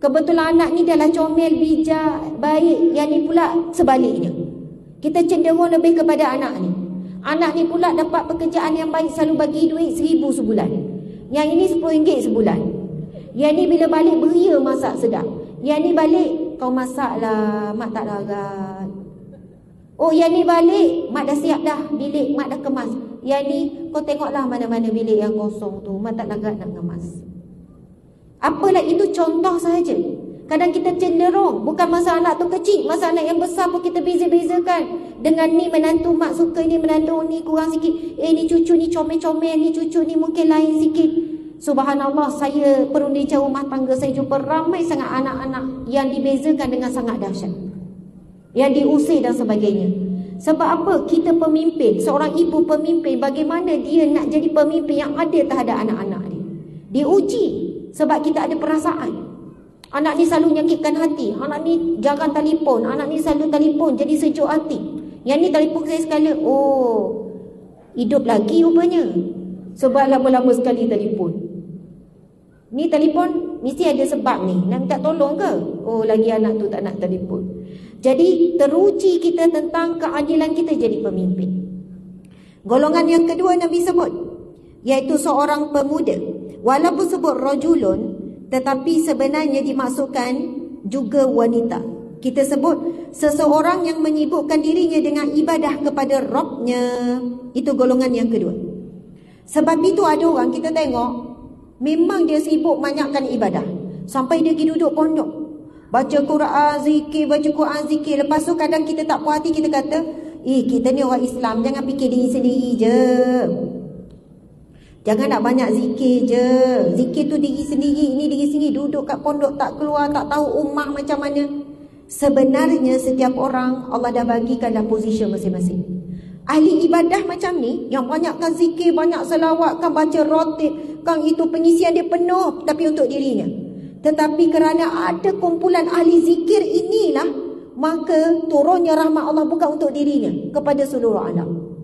S1: Kebetulan anak ni adalah comel, bijak, baik. Yang ni pula sebaliknya. Kita cenderung lebih kepada anak ni. Anak ni pula dapat pekerjaan yang baik, selalu bagi duit 1,000 sebulan. Yang ini RM10 sebulan. Yang ni bila balik beria masak sedap. Yang ni balik, kau masak lah, mak tak larat. Oh, yang ni balik, mak dah siap dah bilik, mak dah kemas. Yang ni, kau tengoklah mana-mana bilik yang kosong tu, mak tak larat nak kemas. Apalah, itu contoh sahaja. Kadang kita cenderung, bukan masa anak tu kecil, masa anak yang besar pun kita beza-bezakan. Dengan ni menantu mak suka, ni menantu ni kurang sikit. Ni cucu ni comel-comel, ni cucu ni mungkin lain sikit. Subhanallah, saya perunding rumah tangga, saya jumpa ramai sangat anak-anak yang dibezakan dengan sangat dahsyat, yang diusir dan sebagainya. Sebab apa? Kita pemimpin, seorang ibu pemimpin, bagaimana dia nak jadi pemimpin yang adil terhadap anak-anak dia. Diuji sebab kita ada perasaan. Anak ni selalu menyakitkan hati, anak ni jarang telefon, anak ni selalu telefon, jadi sejuk hati. Yang ni telefon saya sekali, oh, hidup lagi rupanya. Sebab lama-lama sekali telefon. Ni telefon mesti ada sebab ni, nak minta tolong ke? Oh, lagi anak tu tak nak telefon. Jadi teruji kita tentang keadilan kita jadi pemimpin. Golongan yang kedua Nabi sebut, iaitu seorang pemuda. Walaupun sebut rajulun, tetapi sebenarnya dimaksudkan juga wanita. Kita sebut seseorang yang menyibukkan dirinya dengan ibadah kepada Rabbnya. Itu golongan yang kedua. Sebab itu ada orang kita tengok, memang dia sibuk banyakkan ibadah. Sampai dia pergi duduk pondok, baca Quran, zikir, baca Quran, zikir. Lepas tu kadang kita tak puas hati, kita kata, kita ni orang Islam, jangan fikir diri sendiri je. Jangan nak banyak zikir je. Zikir tu diri sendiri, ini diri sendiri. Duduk kat pondok tak keluar, tak tahu ummah macam mana. Sebenarnya setiap orang Allah dah bagikan dah position masing-masing. Ahli ibadah macam ni, yang banyakkan zikir, banyak selawat, kan baca rotib, kan itu pengisian dia penuh, tapi untuk dirinya. Tetapi kerana ada kumpulan ahli zikir inilah, maka turunnya rahmat Allah bukan untuk dirinya, kepada seluruh alam.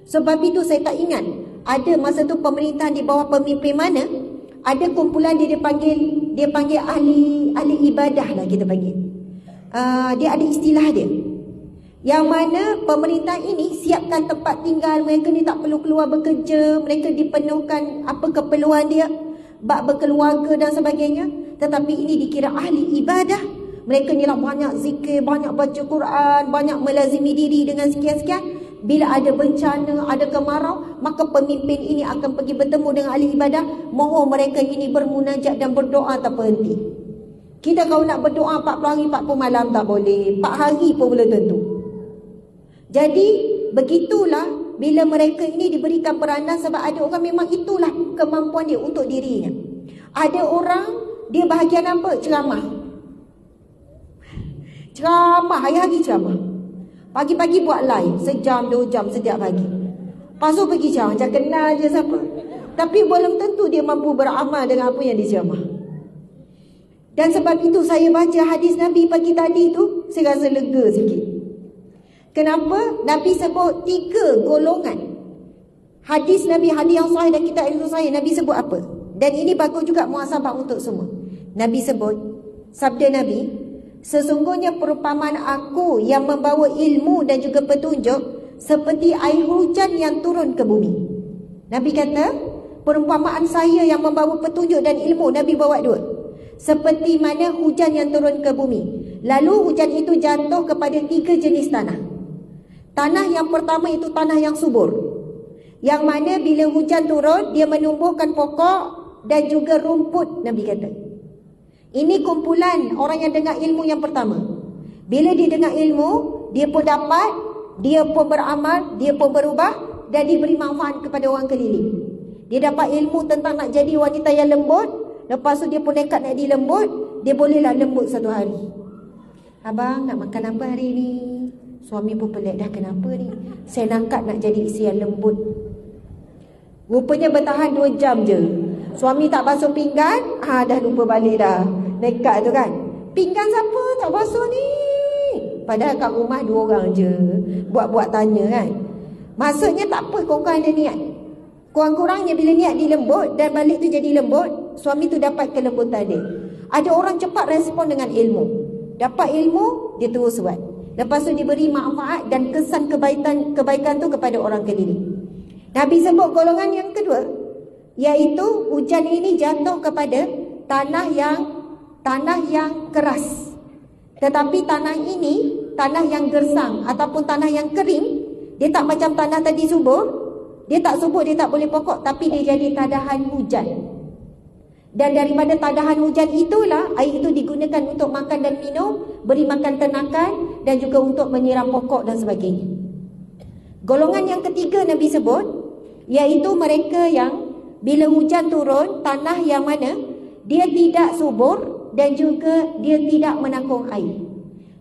S1: Sebab itu saya tak ingat, ada masa tu pemerintahan di bawah pemimpin mana, ada kumpulan dia panggil ahli ibadah lah kita panggil. Dia ada istilah dia, yang mana pemerintah ini siapkan tempat tinggal, mereka ni tak perlu keluar bekerja, mereka dipenuhkan apa keperluan dia, bab berkeluarga dan sebagainya. Tetapi ini dikira ahli ibadah. Mereka ni lah banyak zikir, banyak baca Quran, banyak melazimi diri dengan sekian-sekian. Bila ada bencana, ada kemarau, maka pemimpin ini akan pergi bertemu dengan ahli ibadah, mohon mereka ini bermunajat dan berdoa tak berhenti. Kita kalau nak berdoa 40 hari 40 malam tak boleh, 4 hari pun belum tentu. Jadi begitulah bila mereka ini diberikan peranan, sebab ada orang memang itulah kemampuan dia untuk dirinya. Ada orang dia bahagian apa? Ceramah. Ceramah, hari-hari ceramah. Pagi-pagi buat live, sejam, 2 jam setiap pagi. Lepas tu pergi ceramah, macam kenal je siapa. Tapi belum tentu dia mampu beramal dengan apa yang diceramah. Dan sebab itu saya baca hadis Nabi pagi tadi tu, saya rasa lega sikit. Kenapa? Nabi sebut 3 golongan. Hadis Nabi, hadis yang sahih dan kitab yang sahih, Nabi sebut apa? Dan ini bagus juga muhasabah untuk semua. Nabi sebut, sabda Nabi, sesungguhnya perumpamaan aku yang membawa ilmu dan juga petunjuk seperti air hujan yang turun ke bumi. Nabi kata, perumpamaan saya yang membawa petunjuk dan ilmu, Nabi bawa 2. Seperti mana hujan yang turun ke bumi. Lalu hujan itu jatuh kepada 3 jenis tanah. Tanah yang pertama itu tanah yang subur, yang mana bila hujan turun, dia menumbuhkan pokok dan juga rumput, Nabi kata. Ini kumpulan orang yang dengar ilmu yang pertama. Bila dia dengar ilmu, dia pun dapat, dia pun beramal, dia pun berubah dan diberi manfaat kepada orang keliling. Dia dapat ilmu tentang nak jadi wanita yang lembut. Lepas tu dia pun nekat nak jadi lembut. Dia bolehlah lembut satu hari. Abang nak makan apa hari ni? Suami pun pelik, dah kenapa ni? Saya nak jadi isteri yang lembut. Rupanya bertahan 2 jam je. Suami tak basuh pinggan, dah lupa balik dah. Nekat tu kan. Pinggan siapa tak basuh ni? Padahal kat rumah 2 orang je. Buat-buat tanya kan. Maksudnya tak apa, korang ada niat. Kurang-kurangnya bila niat dilembut dan balik tu jadi lembut, suami tu dapat kelembutan dia. Ada orang cepat respon dengan ilmu. Dapat ilmu, dia terus buat. Lepas tu diberi manfaat dan kesan kebaikan tu kepada orang keliling. Nabi sebut golongan yang kedua, iaitu hujan ini jatuh kepada tanah yang keras. Tetapi tanah ini, tanah yang gersang ataupun tanah yang kering, dia tak macam tanah tadi subur. Dia tak subur, dia tak boleh pokok, tapi dia jadi tadahan hujan. Dan daripada tadahan hujan itulah air itu digunakan untuk makan dan minum, beri makan ternakan dan juga untuk menyiram pokok dan sebagainya. Golongan yang ketiga Nabi sebut, iaitu mereka yang bila hujan turun, tanah yang mana dia tidak subur dan juga dia tidak menanggung air.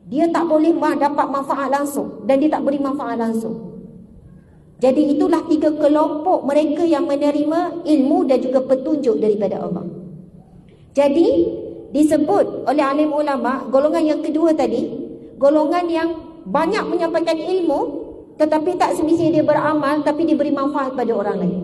S1: Dia tak boleh dapat manfaat langsung dan dia tak beri manfaat langsung. Jadi itulah 3 kelompok mereka yang menerima ilmu dan juga petunjuk daripada Allah. Jadi disebut oleh alim ulama, golongan yang kedua tadi, golongan yang banyak menyampaikan ilmu tetapi tak semestinya dia beramal, tapi diberi manfaat pada orang lain.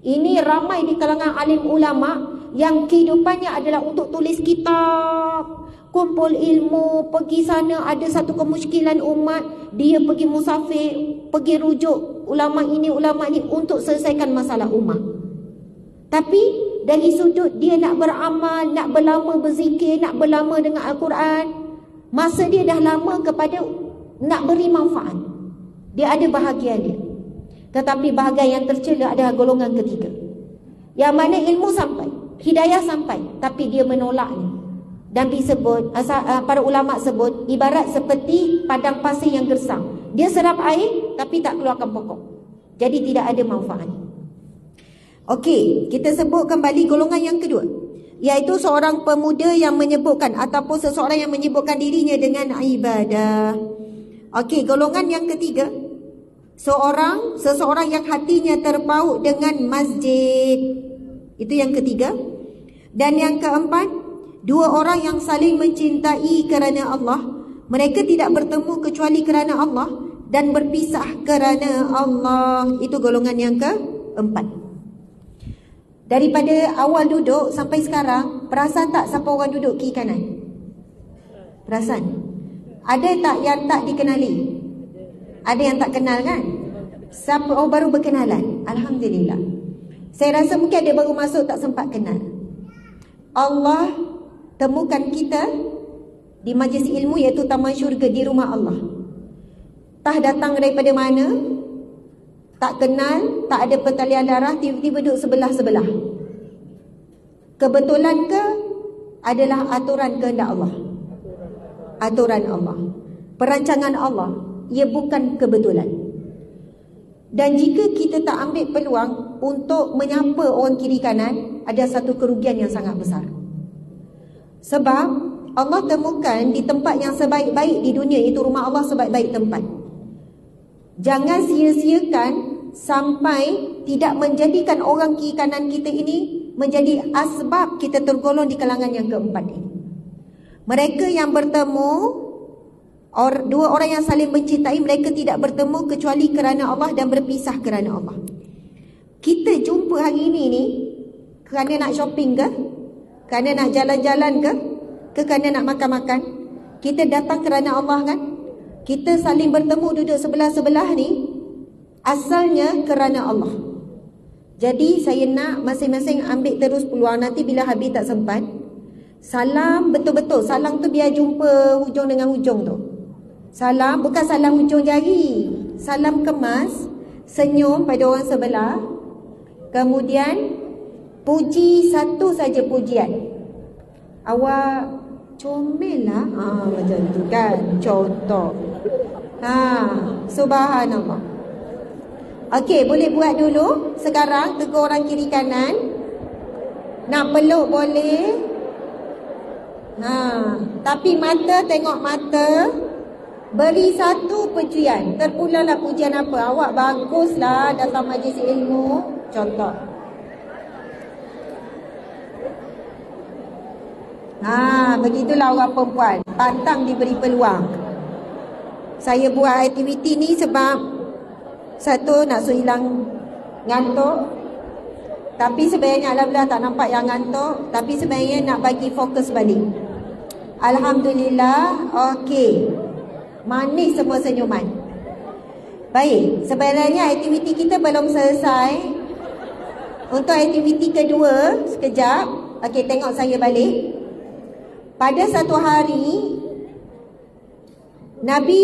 S1: Ini ramai di kalangan alim ulama yang kehidupannya adalah untuk tulis kitab, kumpul ilmu, pergi sana ada satu kemusykilan umat, dia pergi musafir, pergi rujuk ulama ini untuk selesaikan masalah umat. Tapi dari sudut dia nak beramal, nak berlama berzikir, nak berlama dengan Al-Quran, masa dia dah lama kepada nak beri manfaat. Dia ada bahagian dia. Tetapi bahagian yang tercela adalah golongan ketiga, yang mana ilmu sampai, hidayah sampai, tapi dia menolaknya. Dan disebut, para ulama sebut, ibarat seperti padang pasir yang gersang. Dia serap air tapi tak keluarkan pokok. Jadi tidak ada manfaat. Okey, kita sebut kembali golongan yang kedua, iaitu seorang pemuda yang menyebutkan ataupun seseorang yang menyebutkan dirinya dengan ibadah. Okey, golongan yang ketiga, seseorang yang hatinya terpaut dengan masjid. Itu yang ketiga. Dan yang keempat, 2 orang yang saling mencintai kerana Allah. Mereka tidak bertemu kecuali kerana Allah dan berpisah kerana Allah. Itu golongan yang keempat. Daripada awal duduk sampai sekarang, perasan tak siapa orang duduk kiri kanan? Perasan? Ada tak yang tak dikenali? Ada yang tak kenal kan? Siapa baru berkenalan? Alhamdulillah. Saya rasa mungkin ada baru masuk tak sempat kenal. Allah temukan kita di majlis ilmu, iaitu taman syurga, di rumah Allah. Tah datang daripada mana, tak kenal, tak ada pertalian darah, tiba-tiba duduk sebelah-sebelah. Kebetulan ke adalah aturan kehendak Allah? Aturan Allah, perancangan Allah. Ia bukan kebetulan. Dan jika kita tak ambil peluang untuk menyapa orang kiri kanan, ada satu kerugian yang sangat besar. Sebab Allah temukan di tempat yang sebaik-baik di dunia, itu rumah Allah sebaik-baik tempat. Jangan sia-siakan sampai tidak menjadikan orang kiri kanan kita ini menjadi asbab kita tergolong di kalangan yang keempat ini. Mereka yang bertemu, dua orang yang saling mencintai, mereka tidak bertemu kecuali kerana Allah dan berpisah kerana Allah. Kita jumpa hari ini ni kerana nak shopping ke? Kerana nak jalan-jalan ke? Kerana nak makan-makan? Kita datang kerana Allah kan? Kita saling bertemu duduk sebelah-sebelah ni asalnya kerana Allah. Jadi saya nak masing-masing ambil terus peluang. Nanti bila habis tak sempat, salam betul-betul. Salam tu biar jumpa hujung dengan hujung tu. Salam bukan salam hujung jari. Salam kemas, senyum pada orang sebelah. Kemudian puji satu saja pujian. Awak comel lah. Macam tu kan. Contoh. Subhanallah. Okey, boleh buat dulu. Sekarang tegur orang kiri kanan. Nak peluk boleh. Tapi mata, tengok mata. Beri satu pujian. Terpulanglah pujian apa? Awak baguslah datang majlis ilmu. Contoh. Begitulah orang perempuan. Pantang diberi peluang. Saya buat aktiviti ni sebab satu, nak hilang ngantuk. Tapi sebenarnya alhamdulillah tak nampak yang ngantuk. Tapi sebenarnya nak bagi fokus balik. Alhamdulillah. Okey. Manis semua senyuman. Baik, sebenarnya aktiviti kita belum selesai. Untuk aktiviti kedua, sekejap. Okey, tengok saya balik. Pada satu hari, Nabi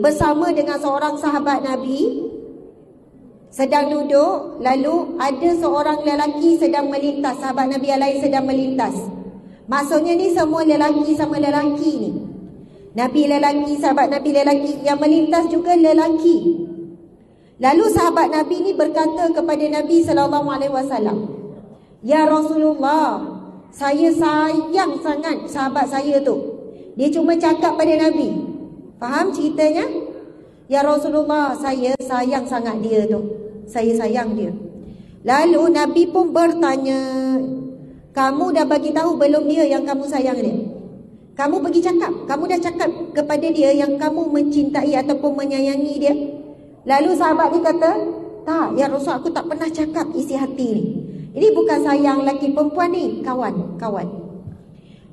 S1: bersama dengan seorang sahabat Nabi sedang duduk, lalu ada seorang lelaki sedang melintas. Sahabat Nabi yang lain sedang melintas. Maksudnya ni semua lelaki sama lelaki ni. Nabi lelaki, sahabat Nabi lelaki, yang melintas juga lelaki. Lalu sahabat Nabi ni berkata kepada Nabi SAW, "Ya Rasulullah, saya sayang sangat sahabat saya tu. Dia cuma cakap pada Nabi." Faham ceritanya? "Ya Rasulullah, saya sayang sangat dia tu. Saya sayang dia." Lalu Nabi pun bertanya, "Kamu dah bagi tahu belum dia yang kamu sayang dia? Kamu pergi cakap, kamu dah cakap kepada dia yang kamu mencintai ataupun menyayangi dia?" Lalu sahabat ni kata, "Tak, ya Rasul, aku tak pernah cakap isi hati ni. Ini bukan sayang lelaki perempuan ni, kawan."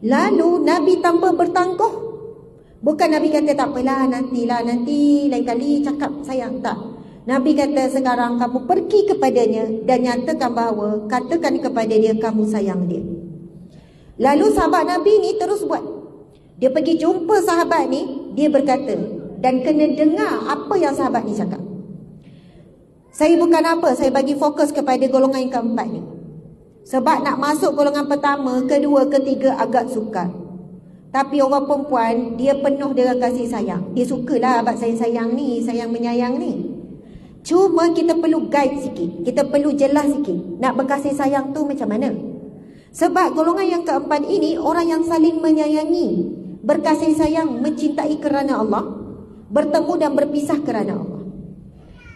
S1: Lalu Nabi tanpa bertangguh. Bukan Nabi kata tak apalah, nanti lain kali cakap sayang, tak. Nabi kata sekarang kamu pergi kepadanya dan nyatakan bahawa, katakan kepada dia kamu sayang dia. Lalu sahabat Nabi ni terus buat. Dia pergi jumpa sahabat ni, dia berkata, dan kena dengar apa yang sahabat ni cakap. Saya bukan apa, saya bagi fokus kepada golongan yang keempat ni. Sebab nak masuk golongan pertama, kedua, ketiga agak sukar. Tapi orang perempuan, dia penuh dengan kasih sayang. Dia sukalah abad sayang ni, sayang menyayang ni. Cuma kita perlu guide sikit. Kita perlu jelas sikit. Nak berkasih sayang tu macam mana? Sebab golongan yang keempat ini, orang yang saling menyayangi, berkasih sayang, mencintai kerana Allah, bertemu dan berpisah kerana Allah.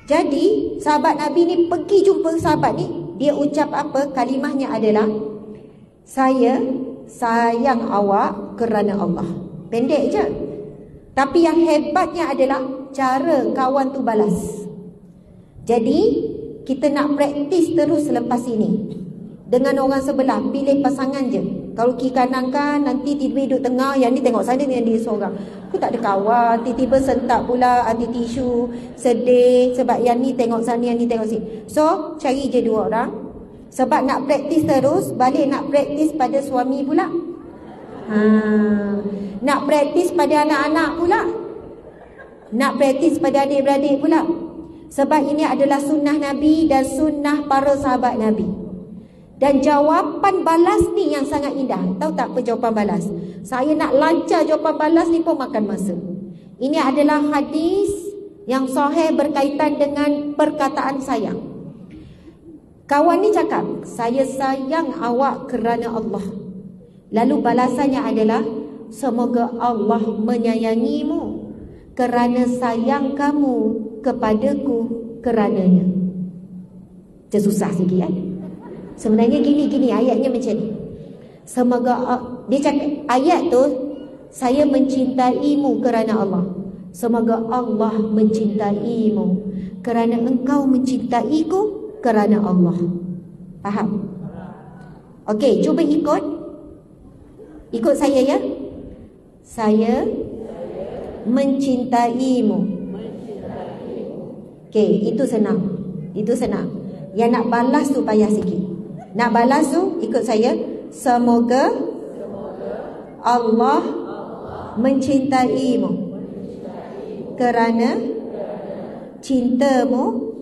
S1: Jadi, sahabat Nabi ni pergi jumpa sahabat ni. Dia ucap apa? Kalimahnya adalah, "Saya sayang awak kerana Allah." Pendek je. Tapi yang hebatnya adalah cara kawan tu balas. Jadi kita nak praktis terus selepas ini. Dengan orang sebelah, pilih pasangan je. Kalau kiri kanan kan, nanti tiba-tiba duduk tengah, yang ni tengok sana dengan dia seorang. Aku tak ada kawan, tiba-tiba sentak pula, ada tisu, sedih. Sebab yang ni tengok sana, yang ni tengok sini. So, cari je dua orang. Sebab nak praktis terus, balik nak praktis pada suami pula. Nak praktis pada anak-anak pula. Nak praktis pada adik-beradik pula. Sebab ini adalah sunnah Nabi dan sunnah para sahabat Nabi. Dan jawapan balas ni yang sangat indah. Tahu tak apa jawapan balas? Saya nak lancar jawapan balas ni pun makan masa. Ini adalah hadis yang sahih berkaitan dengan perkataan sayang. Kawan ni cakap, "Saya sayang awak kerana Allah." Lalu balasannya adalah, "Semoga Allah menyayangimu kerana sayang kamu kepadaku kerananya." Tersusah sikit kan. Sebenarnya gini ayatnya macam ni. Semoga dia cakap ayat tu, saya mencintaimu kerana Allah. Semoga Allah mencintaimu kerana engkau mencintaiku kerana Allah. Faham? Okey, cuba ikut saya ya. Saya mencintaimu. Okey, itu senang. Yang nak balas tu payah sikit. Nak balas tu ikut saya. Semoga Allah mencintaimu kerana cintamu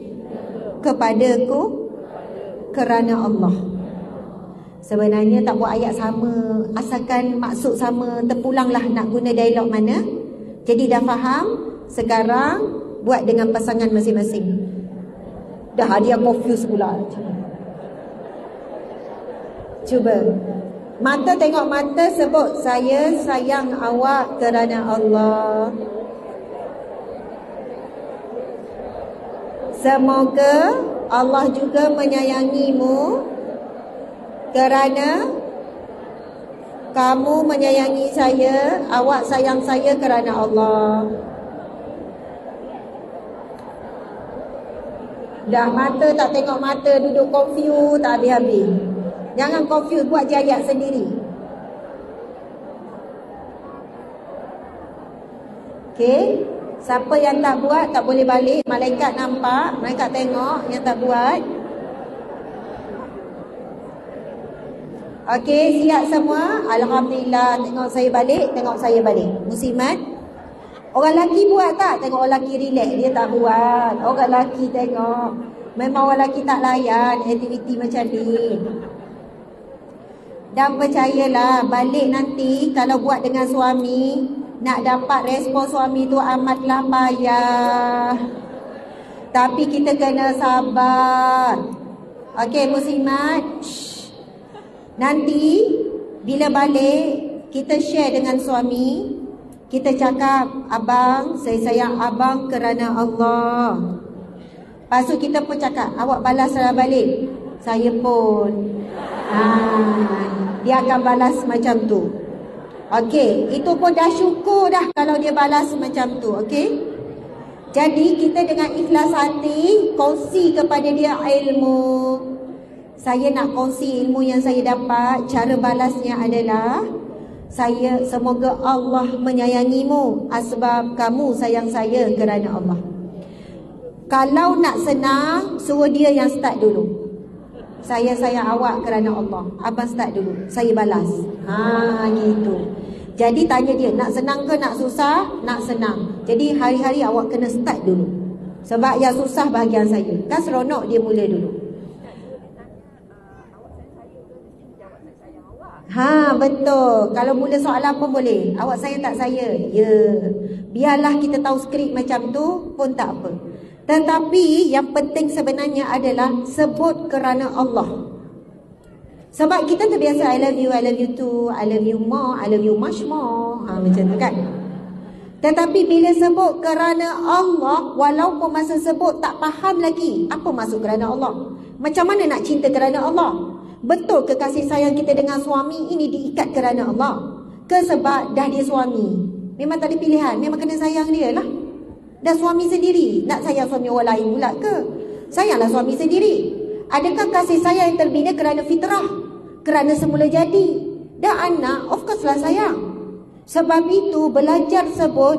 S1: kepadaku kerana Allah. Sebenarnya tak buat ayat sama, asalkan maksud sama, terpulanglah nak guna dialog mana. Jadi dah faham, sekarang buat dengan pasangan masing-masing. Dah dia confuse pula. Cuba mata tengok mata, sebut saya sayang awak kerana Allah. Semoga Allah juga menyayangimu kerana kamu menyayangi saya, awak sayang saya kerana Allah. Dah mata tak tengok mata, duduk confuse tak habis-habis. Jangan confuse, buat je ayat sendiri. Okey, siapa yang tak buat tak boleh balik. Malaikat nampak, malaikat tengok yang tak buat. Okey, siap semua? Alhamdulillah, tengok saya balik. Muslimat. Orang lelaki buat tak? Tengok orang lelaki relax, dia tak buat. Orang lelaki tengok, memang orang lelaki tak layan aktiviti macam ni. Dan percayalah, balik nanti kalau buat dengan suami, nak dapat respon suami tu amatlah payah. Tapi kita kena sabar. Okey, muslimat. Nanti bila balik, kita share dengan suami. Kita cakap, abang, saya sayang abang kerana Allah. Lepas tu kita pun cakap, awak balaslah balik. Saya pun. Dia akan balas macam tu. Okey, itu pun dah syukur dah kalau dia balas macam tu. Okey. Jadi kita dengan ikhlas hati kongsi kepada dia ilmu. Saya nak kongsi ilmu yang saya dapat. Cara balasnya adalah, saya semoga Allah menyayangimu sebab kamu sayang saya kerana Allah. Kalau nak senang, suruh dia yang start dulu. Saya sayang awak kerana Allah. Abang start dulu, saya balas. Gitu. Jadi tanya dia, nak senang ke nak susah? Nak senang. Jadi hari-hari awak kena start dulu. Sebab yang susah bahagian saya. Kan seronok dia mula dulu. Betul. Kalau mula soalan pun boleh. Awak sayang tak saya? Ya. Biarlah kita tahu skrip macam tu pun tak apa. Tetapi yang penting sebenarnya adalah sebut kerana Allah. Sebab kita terbiasa I love you too, I love you more, I love you much more. Macam tu kan. Tetapi bila sebut kerana Allah, walaupun masa sebut tak faham lagi apa maksud kerana Allah. Macam mana nak cinta kerana Allah? Betul ke kasih sayang kita dengan suami ini diikat kerana Allah? Ke sebab dah dia suami? Memang tak ada pilihan, memang kena sayang dia lah. Dah suami sendiri, nak sayang suami orang lain pula ke? Sayanglah suami sendiri. Adakah kasih sayang yang terbina kerana fitrah? Kerana semula jadi? Dah anak, of course lah sayang. Sebab itu belajar sebut,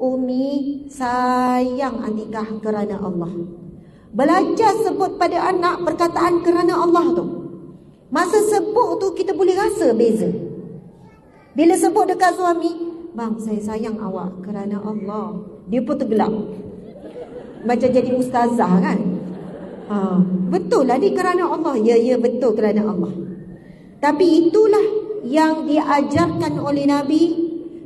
S1: Umi sayang Atikah kerana Allah. Belajar sebut pada anak perkataan kerana Allah tu. Masa sebut tu kita boleh rasa beza. Bila sebut dekat suami, bang saya sayang awak kerana Allah, dia pun tergelak. Macam jadi ustazah kan. Betul lah dia kerana Allah. Ya betul kerana Allah. Tapi itulah yang diajarkan oleh Nabi.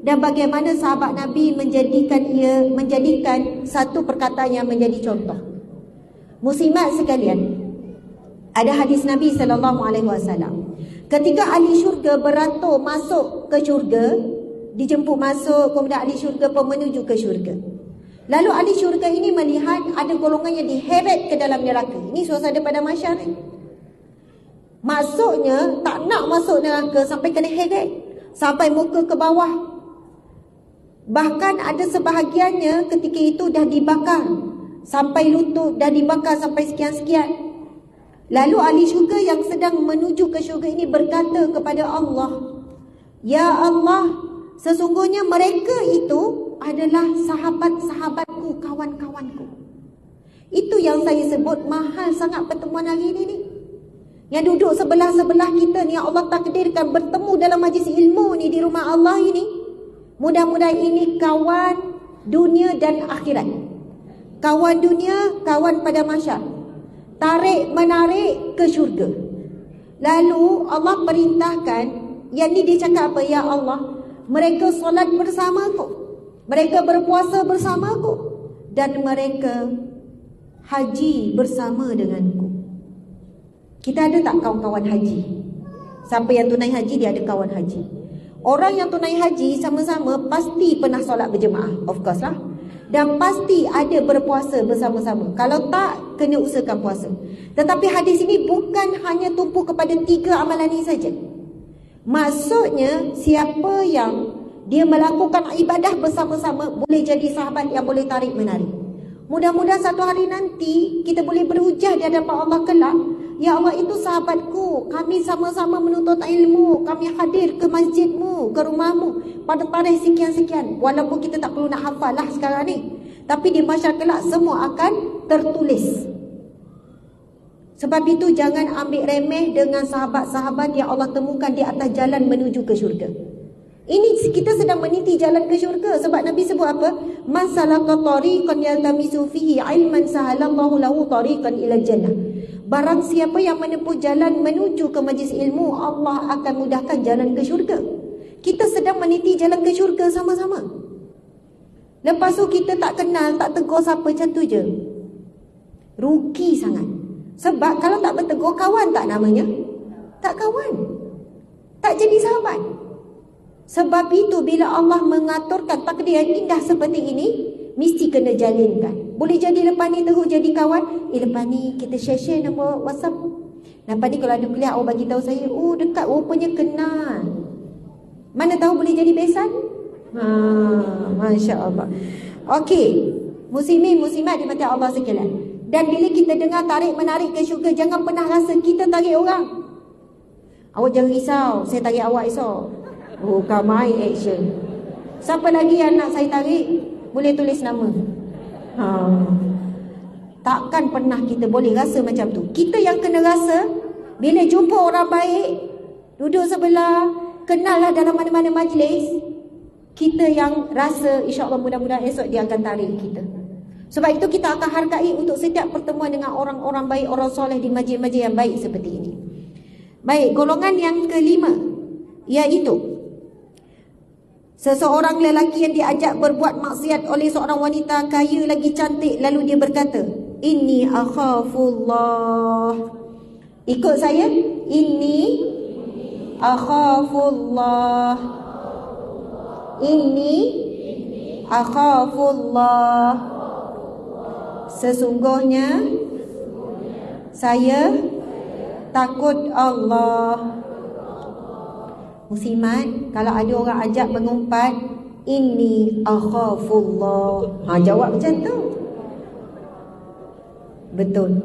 S1: Dan bagaimana sahabat Nabi menjadikan satu perkataan yang menjadi contoh. Muslimat sekalian, ada hadis Nabi SAW. Ketika ahli syurga beratur masuk ke syurga, dijemput masuk, kemudian ahli syurga pun menuju ke syurga. Lalu ahli syurga ini melihat ada golongan yang diheret ke dalam neraka. Ini suasana pada mahsyar ni. Maksudnya tak nak masuk neraka sampai kena heret, sampai muka ke bawah. Bahkan ada sebahagiannya ketika itu dah dibakar sampai lutut, dah dibakar sampai sekian-sekian. Lalu ahli syurga yang sedang menuju ke syurga ini berkata kepada Allah, "Ya Allah, sesungguhnya mereka itu adalah sahabat-sahabatku, kawan-kawanku." Itu yang saya sebut mahal sangat pertemuan hari ini ni. Yang duduk sebelah-sebelah kita ni, yang Allah takdirkan bertemu dalam majlis ilmu ni di rumah Allah ini. Mudah-mudahan ini kawan dunia dan akhirat. Kawan dunia, kawan pada mahsyar. Tarik menarik ke syurga. Lalu Allah perintahkan, yang ni dia cakap apa? Ya Allah, mereka solat bersamaku, mereka berpuasa bersamaku, dan mereka haji bersama denganku. Kita ada tak kawan-kawan haji? Siapa yang tunai haji, dia ada kawan haji. Orang yang tunai haji sama-sama pasti pernah solat berjemaah, of course lah. Dan pasti ada berpuasa bersama-sama. Kalau tak, kena usahakan puasa. Tetapi hadis ini bukan hanya tumpu kepada 3 amalan ini saja. Maksudnya, siapa yang dia melakukan ibadah bersama-sama boleh jadi sahabat yang boleh tarik menarik. Mudah-mudahan satu hari nanti kita boleh berhujah di hadapan Allah kelak. Ya Allah, itu sahabatku, kami sama-sama menuntut ilmu, kami hadir ke masjidmu, ke rumahmu pada tarikh sekian-sekian. Walaupun kita tak perlu nak hafal lah sekarang ni, tapi di mahsyar kelak semua akan tertulis. Sebab itu jangan ambil remeh dengan sahabat-sahabat yang Allah temukan di atas jalan menuju ke syurga. Ini kita sedang meniti jalan ke syurga. Sebab Nabi sebut apa? Man salaka tariqan yaltamisu fihi ilman sahalallahu lahu tariqan ila jannah. Barang siapa yang menempuh jalan menuju ke majlis ilmu, Allah akan mudahkan jalan ke syurga. Kita sedang meniti jalan ke syurga sama-sama. Lepas tu kita tak kenal, tak tegur siapa, macam tu je. Rugi sangat. Sebab kalau tak bertegur, kawan tak namanya? Tak kawan. Tak jadi sahabat. Sebab itu bila Allah mengaturkan takdir yang indah seperti ini, mesti kena jalinkan. Boleh jadi lepas ni terus jadi kawan. Lepas ni kita share-share nombor WhatsApp. Lepas ni kalau ada kuliah, awak bagi tahu saya, oh dekat, rupanya kenal. Mana tahu boleh jadi besan? Masya Allah. Okey, muslimin muslimat dimati Allah sekalian. Dan bila kita dengar tarik menarik ke syurga, jangan pernah rasa kita tarik orang. Awak jangan risau, saya tarik awak esok. Bukan main action. Siapa lagi yang nak saya tarik? Boleh tulis nama. Takkan pernah kita boleh rasa macam tu. Kita yang kena rasa bila jumpa orang baik, duduk sebelah, kenal lah dalam mana-mana majlis, kita yang rasa insya-Allah mudah-mudahan esok dia akan tarik kita. Sebab itu kita akan hargai untuk setiap pertemuan dengan orang-orang baik, orang soleh di majlis-majlis yang baik seperti ini. Baik, golongan yang kelima, iaitu seseorang lelaki yang diajak berbuat maksiat oleh seorang wanita kaya lagi cantik, lalu dia berkata, "Inni akhafullah." Ikut saya, "Inni akhafullah." "Inni akhafullah." Sesungguhnya saya takut Allah. Muslimat, kalau ada orang ajak mengumpat, "Inni akhafullah." Jawab macam tu. Betul.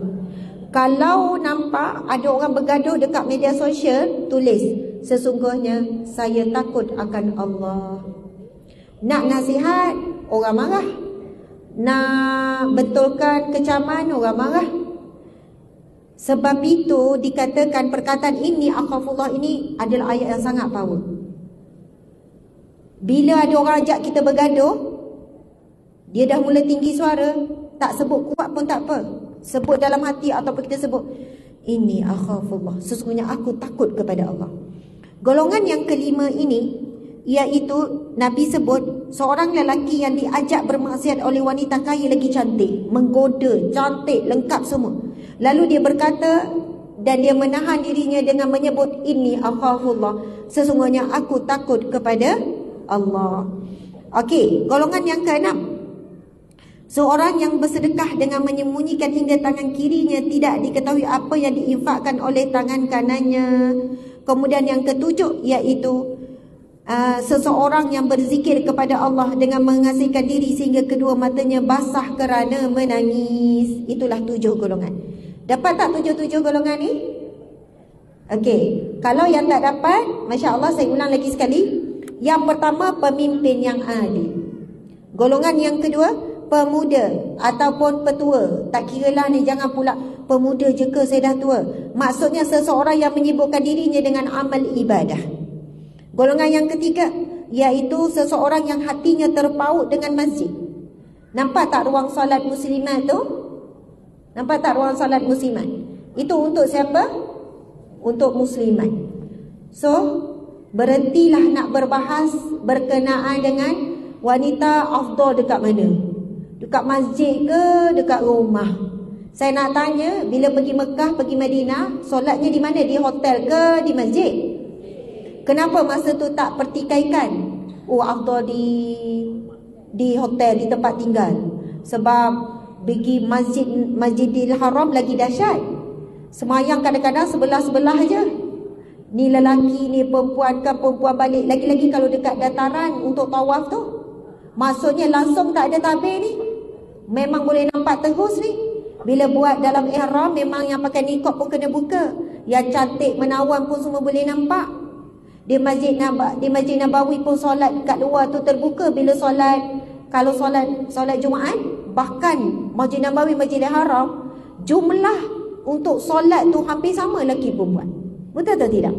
S1: Kalau nampak ada orang bergaduh dekat media sosial, tulis, "Sesungguhnya saya takut akan Allah." Nak nasihat, orang marah. Nak betulkan kecaman, orang marah. Sebab itu dikatakan perkataan "Inni akhafullah" ini adalah ayat yang sangat power. Bila ada orang ajak kita bergaduh, dia dah mula tinggi suara, tak sebut kuat pun tak apa, sebut dalam hati ataupun kita sebut "Inni akhafullah", sesungguhnya aku takut kepada Allah. Golongan yang kelima ini, iaitu Nabi sebut seorang lelaki yang diajak bermaksiat oleh wanita kaya lagi cantik, menggoda, cantik, lengkap semua. Lalu dia berkata, dan dia menahan dirinya dengan menyebut "Inni akhafullah", sesungguhnya aku takut kepada Allah. Okey, golongan yang keenam, Seorang yang bersedekah dengan menyembunyikan hingga tangan kirinya, tidak diketahui apa yang diinfakkan oleh tangan kanannya. Kemudian yang ketujuh, iaitu seseorang yang berzikir kepada Allah dengan mengasihkan diri sehingga kedua matanya basah kerana menangis. Itulah 7 golongan. Dapat tak 7 golongan ni? Okey, kalau yang tak dapat, Masya Allah, saya ulang lagi sekali. Yang pertama, pemimpin yang adil. Golongan yang kedua, pemuda ataupun petua. Tak kiralah ni, jangan pula pemuda je ke saya dah tua. Maksudnya seseorang yang menyibukkan dirinya dengan amal ibadah. Golongan yang ketiga, iaitu seseorang yang hatinya terpaut dengan masjid. Nampak tak ruang solat muslimat tu? Nampak tak ruang solat muslimat? Itu untuk siapa? Untuk muslimat. So, berhentilah nak berbahas berkenaan dengan wanita afdal dekat mana? Dekat masjid ke dekat rumah? Saya nak tanya, bila pergi Mekah, pergi Madinah, solatnya di mana? Di hotel ke di masjid? Kenapa masa tu tak pertikaikan? Oh, afdal di hotel, di tempat tinggal. Sebab pergi Masjidil Haram lagi dahsyat. Semayang kadang-kadang sebelah-sebelah je. Ni lelaki, ni perempuan kan, perempuan balik. Lagi-lagi kalau dekat dataran untuk tawaf tu, maksudnya langsung tak ada tabir ni. Memang boleh nampak terus ni. Bila buat dalam ihram, memang yang pakai niqab pun kena buka. Yang cantik menawan pun semua boleh nampak. Di Masjid Nabawi pun solat kat luar tu terbuka. Bila solat, kalau solat Jumaat, bahkan Masjid Nabawi, Masjidil Haram, jumlah untuk solat tu hampir sama lelaki perempuan. Betul atau tidak?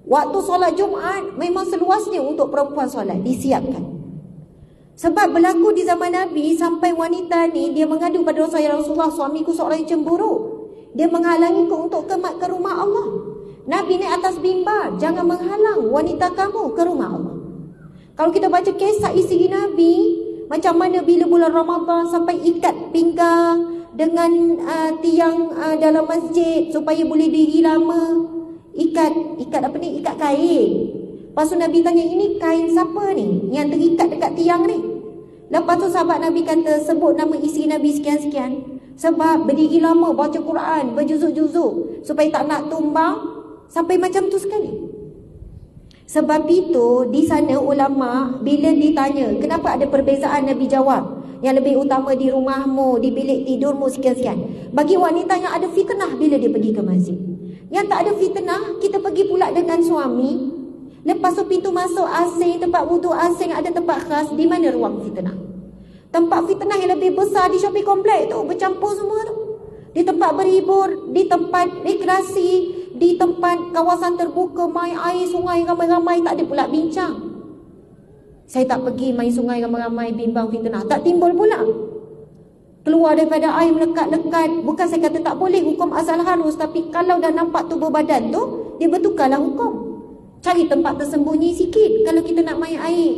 S1: Waktu solat Jumaat memang seluasnya untuk perempuan solat, disiapkan. Sebab berlaku di zaman Nabi, sampai wanita ni dia mengadu pada Rasulullah, suamiku seorang yang cemburu. Dia menghalangiku untuk ke rumah Allah. Nabi ni atas mimbar, jangan menghalang wanita kamu ke rumah Allah. Kalau kita baca kisah isteri Nabi, macam mana bila bulan Ramadan sampai ikat pinggang dengan tiang dalam masjid supaya boleh diri lama. Ikat apa ni? Ikat kain. Lepas tu Nabi tanya, ini kain siapa ni yang terikat dekat tiang ni? Lepas tu sahabat Nabi kata, sebut nama isteri Nabi sekian-sekian. Sebab berdiri lama baca Quran, berjuzuk-juzuk, supaya tak nak tumbang. Sampai macam tu sekali. Sebab itu di sana ulama bila ditanya, kenapa ada perbezaan, Nabi jawab, yang lebih utama di rumahmu, di bilik tidurmu, sekian-sekian. Bagi wanita yang ada fitnah bila dia pergi ke masjid. Yang tak ada fitnah, kita pergi pula dengan suami. Lepas tu pintu masuk asing, tempat wuduk asing, ada tempat khas. Di mana ruang fitnah? Tempat fitnah yang lebih besar di shopping kompleks tu, bercampur semua tu. Di tempat berhibur, di tempat rekreasi, di tempat kawasan terbuka, main air, sungai ramai-ramai, tak ada pula bincang. Saya tak pergi main sungai ramai-ramai, bimbang fitnah. Tak timbul pula. Keluar daripada air melekat-lekat. Bukan saya kata tak boleh, hukum asal harus. Tapi kalau dah nampak tubuh badan tu, dia bertukarlah hukum. Cari tempat tersembunyi sikit kalau kita nak main air.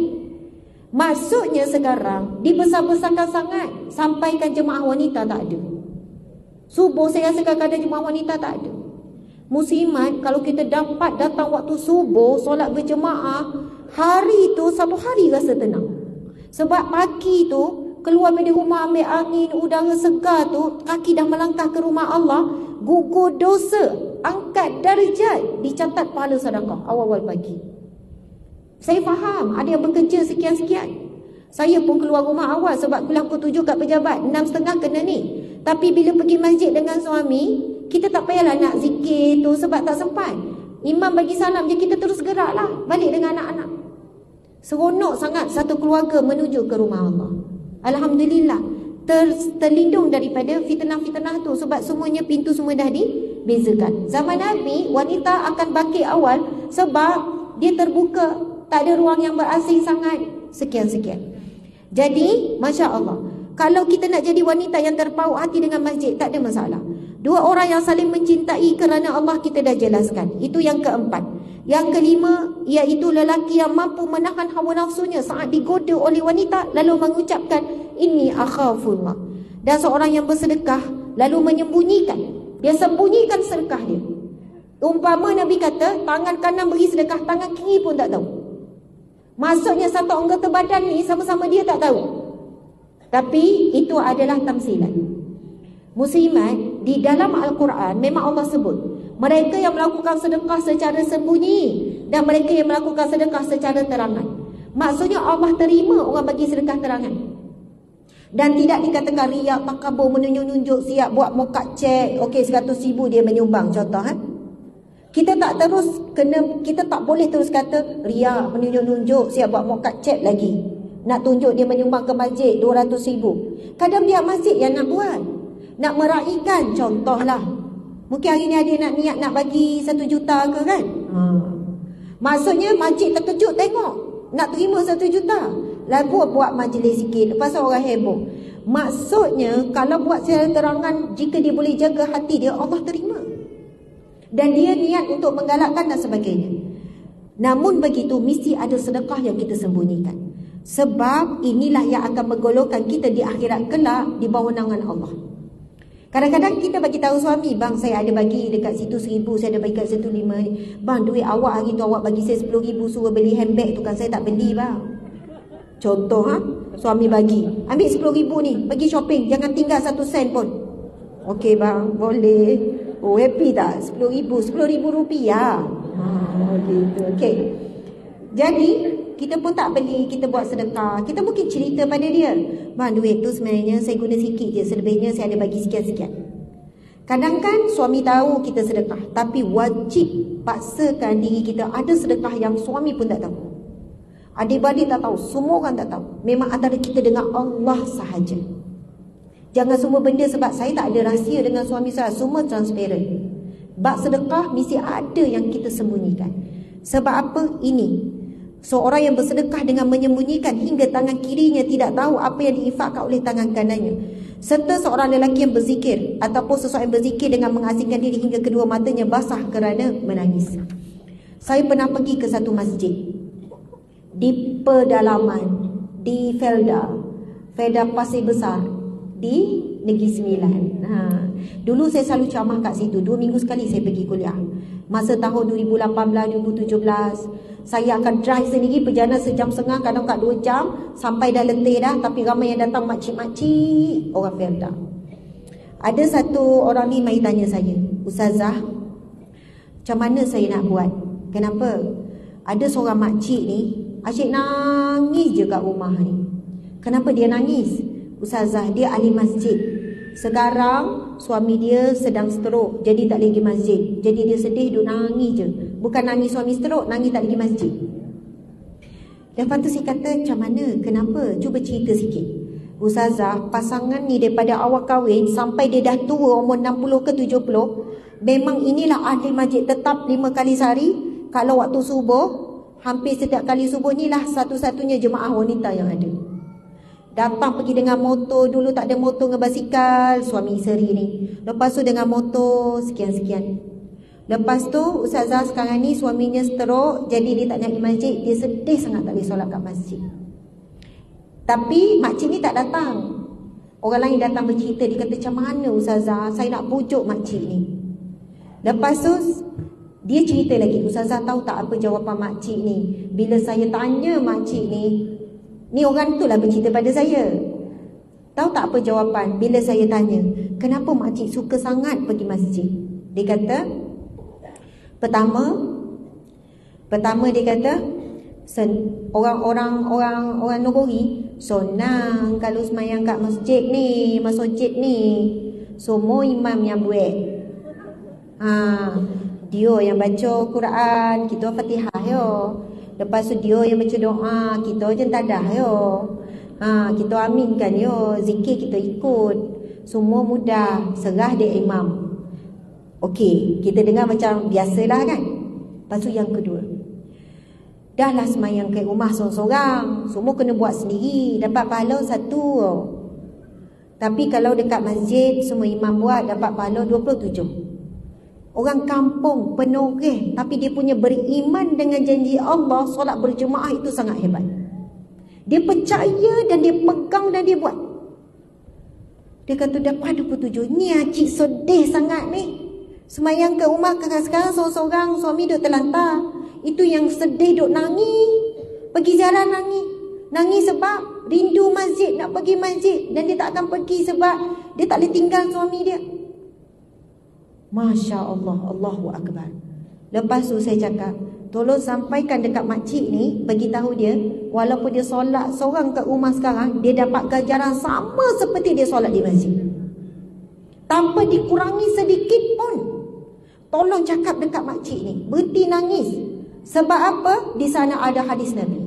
S1: Maksudnya sekarang dibesar-besarkan sangat, sampaikan jemaah wanita tak ada. Subuh saya rasa kadang-kadang jemaah wanita tak ada. Muslimat, kalau kita dapat datang waktu subuh, solat berjemaah, hari tu satu hari rasa tenang. Sebab pagi tu keluar dari rumah, ambil angin, udara segar tu, kaki dah melangkah ke rumah Allah, gugur dosa, angkat darjat, dicatat pahala sedekah awal-awal pagi. Saya faham ada yang bekerja sekian-sekian. Saya pun keluar rumah awal sebab pulang pukul 7 kat pejabat, 6.30 kena ni. Tapi bila pergi masjid dengan suami, kita tak payahlah nak zikir tu sebab tak sempat. Imam bagi salam je, kita terus geraklah balik dengan anak-anak. Seronok sangat satu keluarga menuju ke rumah Allah. Alhamdulillah, terlindung daripada fitnah-fitnah tu sebab semuanya pintu semua dah dibezakan. Zaman Nabi, wanita akan bangkit awal sebab dia terbuka, tak ada ruang yang berasing sangat, sekian-sekian. Jadi, Masya Allah, kalau kita nak jadi wanita yang terpaut hati dengan masjid, tak ada masalah. Dua orang yang saling mencintai kerana Allah, kita dah jelaskan. Itu yang keempat. Yang kelima, iaitu lelaki yang mampu menahan hawa nafsunya saat digoda oleh wanita, lalu mengucapkan, inni akhafullah. Dan seorang yang bersedekah, lalu menyembunyikan. Dia sembunyikan sedekah dia. Umpama Nabi kata, tangan kanan beri sedekah, tangan kiri pun tak tahu. Maksudnya satu anggota badan ni sama-sama dia tak tahu. Tapi itu adalah tamsilan. Muslimat, di dalam Al-Quran memang Allah sebut mereka yang melakukan sedekah secara sembunyi dan mereka yang melakukan sedekah secara terangan. Maksudnya Allah terima orang bagi sedekah terangan. Dan tidak dikatakan riak, takabur, menunjuk-nunjuk, siap buat mokat cek, okey 100,000 dia menyumbang, contoh Kita tak boleh terus kata riak, menunjuk-nunjuk, siap buat mokat cek lagi. Nak tunjuk dia menyumbang ke masjid 200,000. Kadang pihak masjid yang nak buat, nak meraihkan, contohlah. Mungkin hari ni ada nak niat nak bagi 1 juta ke kan? Maksudnya masjid terkejut tengok nak terima 1 juta. Lalu buat majlis sikit, lepas tu orang heboh. Maksudnya kalau buat secara terangan, jika dia boleh jaga hati dia, Allah terima. Dan dia niat untuk menggalakkan dan sebagainya. Namun begitu, mesti ada sedekah yang kita sembunyikan. Sebab inilah yang akan menggolongkan kita di akhirat kelak di bawah naungan Allah. Kadang-kadang kita bagi tahu suami, bang saya ada bagi dekat situ 1,000, saya ada bagi kat situ 5. Bang, duit awak hari tu awak bagi saya 10,000 suruh beli handbag tu kan, saya tak beli bang. Contoh suami bagi, ambil 10,000 ni, pergi shopping, jangan tinggal 1 sen pun. Okey bang, boleh. Oh, happy tak? 10,000, 10,000 rupiah. Gitu. Okey. Jadi kita pun tak beli, kita buat sedekah. Kita mungkin cerita pada dia, bang duit tu sebenarnya saya guna sikit je, selebihnya saya ada bagi sekian-sekian. Kadang kan suami tahu kita sedekah, tapi wajib paksakan diri kita ada sedekah yang suami pun tak tahu. Adik-beradik tak tahu, semua orang tak tahu. Memang antara kita dengan Allah sahaja. Jangan semua benda, sebab saya tak ada rahsia dengan suami saya, semua transparent. Bab sedekah mesti ada yang kita sembunyikan. Sebab apa? Ini seorang yang bersedekah dengan menyembunyikan hingga tangan kirinya tidak tahu apa yang diinfakkan oleh tangan kanannya. Serta seorang lelaki yang berzikir ataupun seseorang yang berzikir dengan mengasingkan diri hingga kedua matanya basah kerana menangis. Saya pernah pergi ke satu masjid di pedalaman, di Felda Pasir Besar, di Negeri Sembilan. Dulu saya selalu ceramah kat situ, 2 minggu sekali saya pergi kuliah. Masa tahun 2018-2017, saya akan drive sendiri, perjalanan 1.5 jam, kadang kat 2 jam, sampai dah letih dah, tapi ramai yang datang makcik-makcik orang Felda. Ada satu orang ni mari tanya saya, Ustazah, macam mana saya nak buat? Kenapa? Ada seorang makcik ni asyik nangis je kat rumah ni. Kenapa dia nangis? Ustazah, dia ahli masjid. Sekarang suami dia sedang stroke, jadi tak lagi masjid. Jadi dia sedih, duk nangis je. Bukan nangis suami stroke, nangis tak lagi masjid. Lepas tu saya kata, macam mana? Kenapa? Cuba cerita sikit. Ustazah, pasangan ni daripada awal kahwin sampai dia dah tua, umur 60 ke 70, memang inilah ahli masjid tetap 5 kali sehari. Kalau waktu subuh, hampir setiap kali subuh ni lah satu-satunya jemaah wanita yang ada. Datang pergi dengan motor, dulu tak ada motor dengan basikal, suami isteri ni. Lepas tu dengan motor, sekian-sekian. Lepas tu Ustazah sekarang ni suaminya stroke, jadi dia tak nak pergi masjid, dia sedih sangat tak boleh solat kat masjid. Tapi makcik ni tak datang. Orang lain datang bercerita, dia kata macam mana Ustazah, saya nak pujuk makcik ni. Lepas tu dia cerita lagi, Ustazah tahu tak apa jawapan makcik ni? Bila saya tanya makcik ni orang tu lah bercerita pada saya. Tahu tak apa jawapan? Bila saya tanya, kenapa makcik suka sangat pergi masjid? Dia kata, pertama dia kata, orang Nogori senang kalau semayang kat masjid ni, semua imam yang buat. Dia yang baca Quran, kita Fatihah yo. Lepas tu dia yang baca doa, kita je tadah yo. Kita aminkan yo, zikir kita ikut. Semua mudah, serah dia imam. Okey, kita dengar macam biasalah kan. Lepas tu yang kedua, dahlah semayang kat rumah sorang-sorang, semua kena buat sendiri, dapat pahala 1. Tapi kalau dekat masjid semua imam buat, dapat pahala 27. Orang kampung penoreh, tapi dia punya beriman dengan janji Allah, solat berjemaah itu sangat hebat. Dia percaya dan dia pegang dan dia buat. Dia kata dapat 27. Ni cik sedih sangat ni. Semayang ke rumah sekarang seorang-seorang, suami duk terlantar. Itu yang sedih duk nangis. Pergi jalan nangis. Nangis sebab rindu masjid, nak pergi masjid, dan dia tak akan pergi sebab dia tak boleh tinggal suami dia. Masya Allah, Allahu Akbar. Lepas tu saya cakap, tolong sampaikan dekat makcik ni, bagi tahu dia, walaupun dia solat seorang kat rumah sekarang, dia dapat ganjaran sama seperti dia solat di masjid, tanpa dikurangi sedikit pun. Tolong cakap dekat makcik ni, berhenti nangis. Sebab apa? Di sana ada hadis Nabi.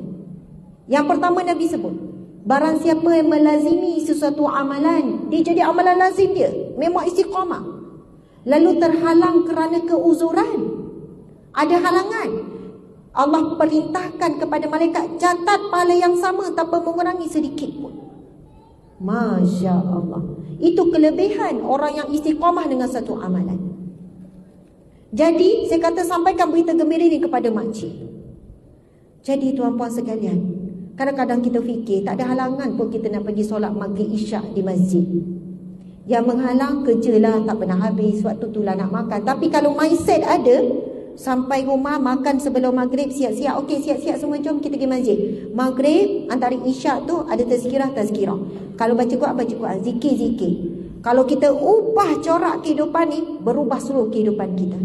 S1: Yang pertama Nabi sebut, barang siapa yang melazimi sesuatu amalan, dia jadi amalan lazim dia, memang istiqamah, lalu terhalang kerana keuzuran, ada halangan, Allah perintahkan kepada malaikat, catat pahala yang sama tanpa mengurangi sedikit pun. Masya Allah. Itu kelebihan orang yang istiqamah dengan satu amalan. Jadi saya kata sampaikan berita gembira ini kepada makcik. Jadi tuan-puan sekalian, kadang-kadang kita fikir tak ada halangan pun kita nak pergi solat maghrib isyak di masjid. Yang menghalang kerjalah tak pernah habis, waktu itulah nak makan. Tapi kalau mindset ada, sampai rumah makan sebelum maghrib, siap-siap, okey siap-siap semua, jom kita pergi masjid. Maghrib antara isyak tu ada tazkirah. Kalau baca Quran, zikir. Kalau kita ubah corak kehidupan ni, berubah seluruh kehidupan kita.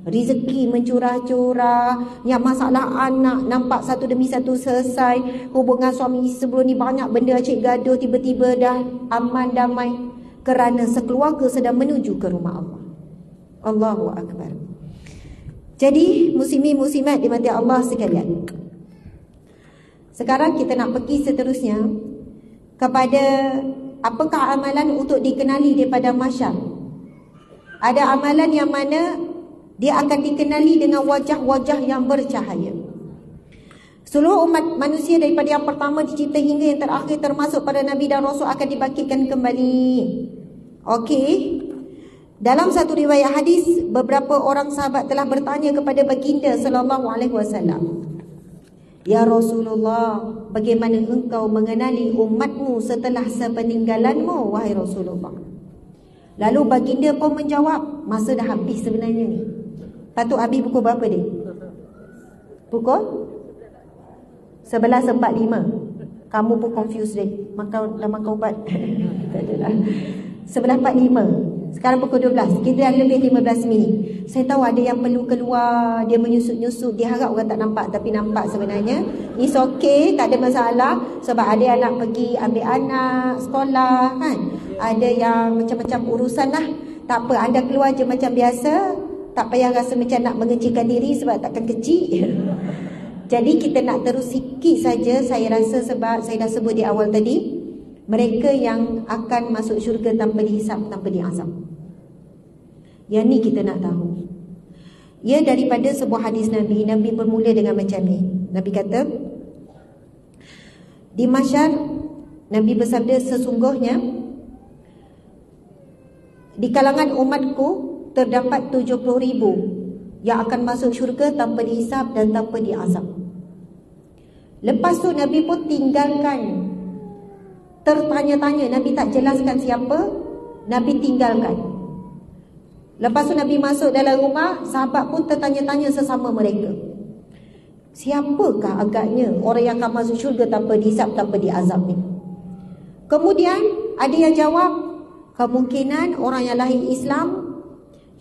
S1: Rezeki mencurah-curah, yang masalah anak nampak satu demi satu selesai, hubungan suami sebelum ni banyak benda acik gaduh, tiba-tiba dah aman damai, kerana sekeluarga sedang menuju ke rumah Allah. Allahu Akbar. Jadi muslimin muslimat dimati Allah sekalian, sekarang kita nak pergi seterusnya kepada apakah amalan untuk dikenali daripada mahsyar. Ada amalan yang mana dia akan dikenali dengan wajah-wajah yang bercahaya. Seluruh umat manusia daripada yang pertama dicipta hingga yang terakhir, termasuk para Nabi dan Rasul, akan dibangkitkan kembali. Okey. Dalam satu riwayat hadis, beberapa orang sahabat telah bertanya kepada baginda sallallahu alaihi wasallam, "Ya Rasulullah, bagaimana engkau mengenali umatmu setelah sepeninggalanmu, wahai Rasulullah?" Lalu baginda pun menjawab, masa dah habis sebenarnya ni. Patut habis pukul berapa dia? Pukul 11.45. Kamu pun confused deh. Dah makan ubat. Tak adalah. 11.45. Sekarang pukul 12. Kita dah lebih 15 minit. Saya tahu ada yang perlu keluar, dia menyusut-nyusut, dia harap orang tak nampak, tapi nampak sebenarnya. It's okay, tak ada masalah. Sebab ada yang nak pergi ambil anak sekolah kan. Ada yang macam-macam urusan lah. Tak apa, anda keluar je macam biasa. Tak payah rasa macam nak mengecilkan diri, sebab takkan kecil. Jadi kita nak terus sikit saja. Saya rasa sebab saya dah sebut di awal tadi, mereka yang akan masuk syurga tanpa dihisap, tanpa diazab. Yang ni kita nak tahu. Ya, daripada sebuah hadis Nabi, Nabi bermula dengan macam ni. Nabi kata, di mahsyar, Nabi bersabda, sesungguhnya di kalangan umatku terdapat 70,000 yang akan masuk syurga tanpa dihisap dan tanpa diazab. Lepas tu Nabi pun tinggalkan, tertanya-tanya, Nabi tak jelaskan siapa, Nabi tinggalkan. Lepas tu Nabi masuk dalam rumah, sahabat pun tertanya-tanya sesama mereka, siapakah agaknya orang yang akan masuk syurga tanpa dihisap, tanpa diazab ni? Kemudian ada yang jawab, kemungkinan orang yang lahir Islam,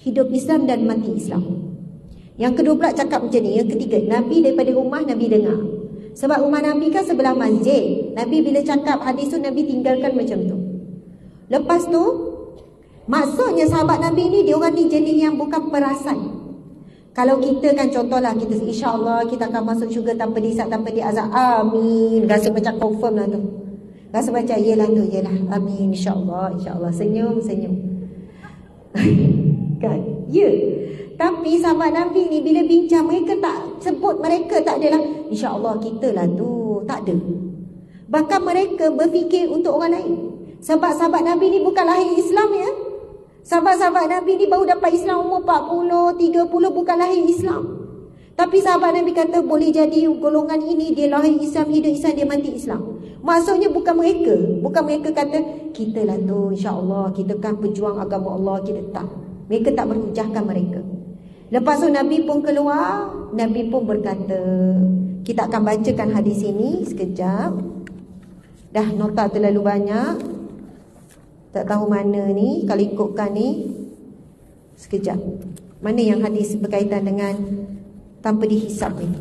S1: hidup Islam dan mati Islam. Yang kedua pula cakap macam ni. Yang ketiga, Nabi daripada rumah Nabi dengar. Sebab rumah Nabi kan sebelah masjid. Nabi bila cakap hadis tu, Nabi tinggalkan macam tu. Lepas tu, maksudnya sahabat Nabi ni, dia orang ni jenis yang bukan perasan. Kalau kita kan contohlah, kita insya-Allah kita akan masuk syurga tanpa dihisap, tanpa diazab. Amin. Rasa macam confirm lah tu. Rasa macam yelah tu, yelah. Amin. InsyaAllah, insyaAllah. Senyum. Kan? Ya. Tapi sahabat Nabi ni bila bincang, mereka tak sebut, mereka tak adalah insya-Allah kita lah tu, tak ada. Bahkan mereka berfikir untuk orang lain. Sebab sahabat Nabi ni bukan lahir Islam ya. Sahabat-sahabat Nabi ni baru dapat Islam umur 40, 30, bukan lahir Islam. Tapi sahabat Nabi kata boleh jadi golongan ini dia lahir Islam, hidup Islam, dia mati Islam. Maksudnya bukan mereka. Bukan mereka kata kita lah tu, insya-Allah kita kan pejuang agama Allah, kita tak. Mereka tak berhujahkan mereka. Lepas tu Nabi pun keluar, Nabi pun berkata, kita akan bacakan hadis ini sekejap. Dah nota terlalu banyak, tak tahu mana ni. Kalau ikutkan ni, sekejap. Mana yang hadis berkaitan dengan tanpa dihisap ni?